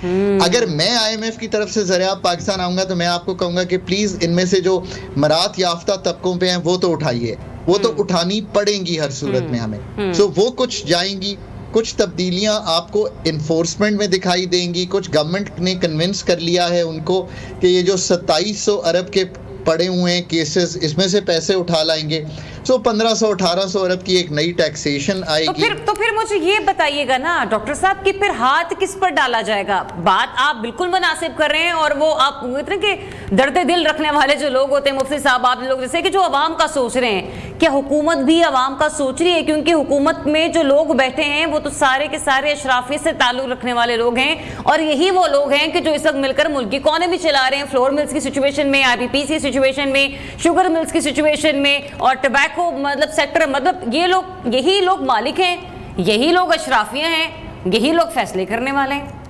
अगर मैं IMF की तरफ से ज़रियाब पाकिस्तान आऊँगा तो मैं आपको कहूँगा कि प्लीज़ इनमें से जो मराद याफ्ता तबकों पे हैं वो तो उठाइए, वो तो उठानी पड़ेंगी हर सूरत में हमें। सो वो कुछ जाएंगी, कुछ तब्दीलियां आपको इन्फोर्समेंट में दिखाई देंगी। कुछ गवर्नमेंट ने कन्विंस कर लिया है उनको कि ये जो 2700 अरब के पड़े हुए हैं केसेस, इसमें से पैसे उठा लाएंगे। सो 1500-1800 अरब की एक नई टैक्सेशन आएगी। तो फिर मुझे ये बताइएगा ना डॉक्टर साहब कि फिर हाथ किस पर डाला जाएगा? बात आप बिल्कुल मुनासिब कर रहे हैं, और वो आप इतने के दर्द दिल रखने वाले जो लोग होते हैं, मुफ्ती साहब आप लोग जैसे कि जो अवाम का सोच रहे हैं, क्या हुकूमत भी अवाम का सोच रही है? क्योंकि हुकूमत में जो लोग बैठे हैं वो तो सारे के सारे अशराफी से ताल्लुक रखने वाले लोग हैं, और यही वो लोग हैं कि जो इस वक्त मिलकर मुल्क की इकॉनमी चला रहे हैं। फ्लोर मिल्स की सिचुएशन में, IPPC की सिचुएशन में, शुगर मिल्स की सिचुएशन में, और टबैको मतलब सेक्टर, मतलब ये लोग, यही लोग मालिक हैं, यही लोग अशराफियां हैं, यही लोग फैसले करने वाले हैं।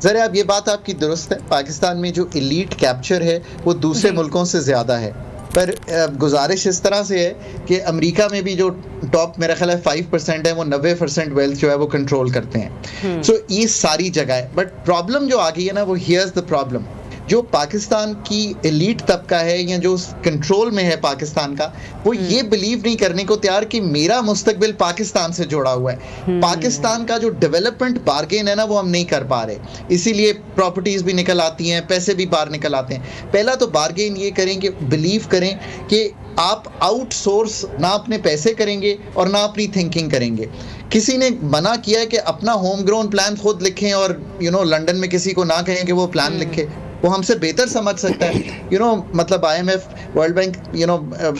जरा अब ये बात आपकी दुरुस्त है, पाकिस्तान में जो एलीट कैप्चर है वो दूसरे मुल्कों से ज्यादा है। पर गुजारिश इस तरह से है कि अमेरिका में भी जो टॉप मेरा ख्याल है 5% है, वो 90% वेल्थ जो है वो कंट्रोल करते हैं। सो ये सारी जगह है। बट प्रॉब्लम जो आ गई है ना, वो हियर्स द प्रॉब्लम, जो पाकिस्तान की एलीट तबका है या जो कंट्रोल में है पाकिस्तान का, वो ये बिलीव नहीं करने को तैयार कि मेरा मुस्तकबिल पाकिस्तान से जुड़ा हुआ है। पाकिस्तान का जो डेवलपमेंट बार्गेन है ना, वो हम नहीं कर पा रहे, इसीलिए प्रॉपर्टीज भी निकल आती हैं, पैसे भी बाहर निकल आते हैं। पहला तो बार्गेन ये करें कि बिलीव करें कि आप आउटसोर्स ना अपने पैसे करेंगे और ना अपनी थिंकिंग करेंगे। किसी ने मना किया है कि अपना होम ग्रोन प्लान खुद लिखें और लंदन में किसी को ना कहें कि वो प्लान लिखे, वो हमसे बेहतर समझ सकता है। मतलब IMF, वर्ल्ड बैंक,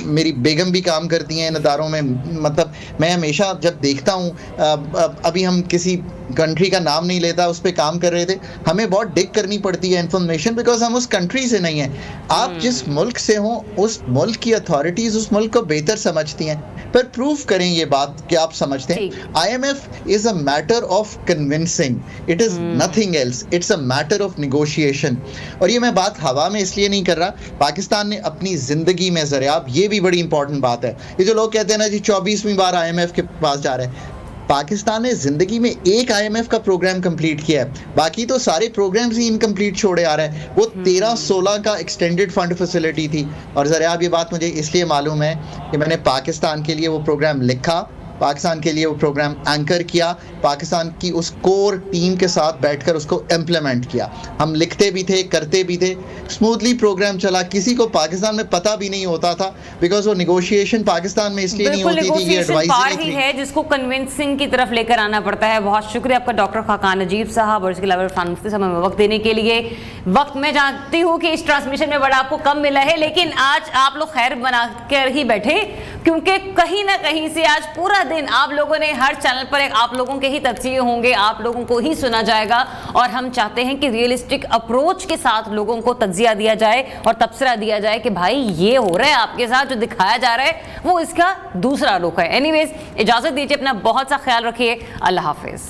मेरी बेगम भी काम करती हैं इन इदारों में। मतलब मैं हमेशा जब देखता हूँ, अभी हम किसी कंट्री का नाम नहीं लेता, उस पर काम कर रहे थे, हमें बहुत डिग करनी पड़ती है इन्फॉर्मेशन, बिकॉज हम उस कंट्री से नहीं हैं। आप जिस मुल्क से हों, उस मुल्क की अथॉरिटीज उस मुल्क को बेहतर समझती हैं। पर प्रूफ करें ये बात कि आप समझते हैं। IMF is a matter of convincing, it is nothing else, it's a matter of negotiation. और ये मैं बात हवा में इसलिए नहीं कर रहा, पाकिस्तान ने अपनी जिंदगी में ज़रियाब, ये भी बड़ी इंपॉर्टेंट बात है। ये जो लोग कहते हैं ना जी 24वीं बार IMF के पास जा रहे हैं, पाकिस्तान ने जिंदगी में एक IMF का प्रोग्राम कंप्लीट किया है, बाकी तो सारे प्रोग्राम्स ही इनकम्प्लीट छोड़े आ रहे हैं। वो 13-16 का एक्सटेंडेड फंड फैसिलिटी थी, और ज़रियाब ये बात मुझे इसलिए मालूम है कि मैंने पाकिस्तान के लिए वो प्रोग्राम लिखा, पाकिस्तान के लिए वो प्रोग्राम एंकर किया, पाकिस्तान की उस कोर टीम के साथ बैठकर उसको इम्प्लीमेंट किया। हम लिखते भी थे, करते भी थे, स्मूथली प्रोग्राम चला। किसी को पाकिस्तान में पता भी नहीं होता था, बिकॉज वो निगोशिएशन पाकिस्तान में इसलिए नहीं होती थी, ये एडवाइजरी थी है जिसको कन्विंसिंग की तरफ लेकर आना पड़ता है। बहुत शुक्रिया आपका डॉक्टर खाकान नजीब साहब, और इसके अलावा इरफान मुफ्ती साहब हमें वक्त देने के लिए। वक्त मैं जानती हूँ कि इस ट्रांसमिशन में बड़ा आपको कम मिला है, लेकिन आज आप लोग खैर बना कर ही बैठे, क्योंकि कहीं ना कहीं से आज पूरा दिन आप लोगों ने हर चैनल पर एक आप लोगों के ही तज्जिए होंगे, आप लोगों को ही सुना जाएगा, और हम चाहते हैं कि रियलिस्टिक अप्रोच के साथ लोगों को तज्जिया दिया जाए और तबसरा दिया जाए कि भाई ये हो रहा है आपके साथ, जो दिखाया जा रहा है वो इसका दूसरा रुख है। एनीवेज, इजाजत दीजिए, अपना बहुत सा ख्याल रखिए, अल्लाह हाफिज।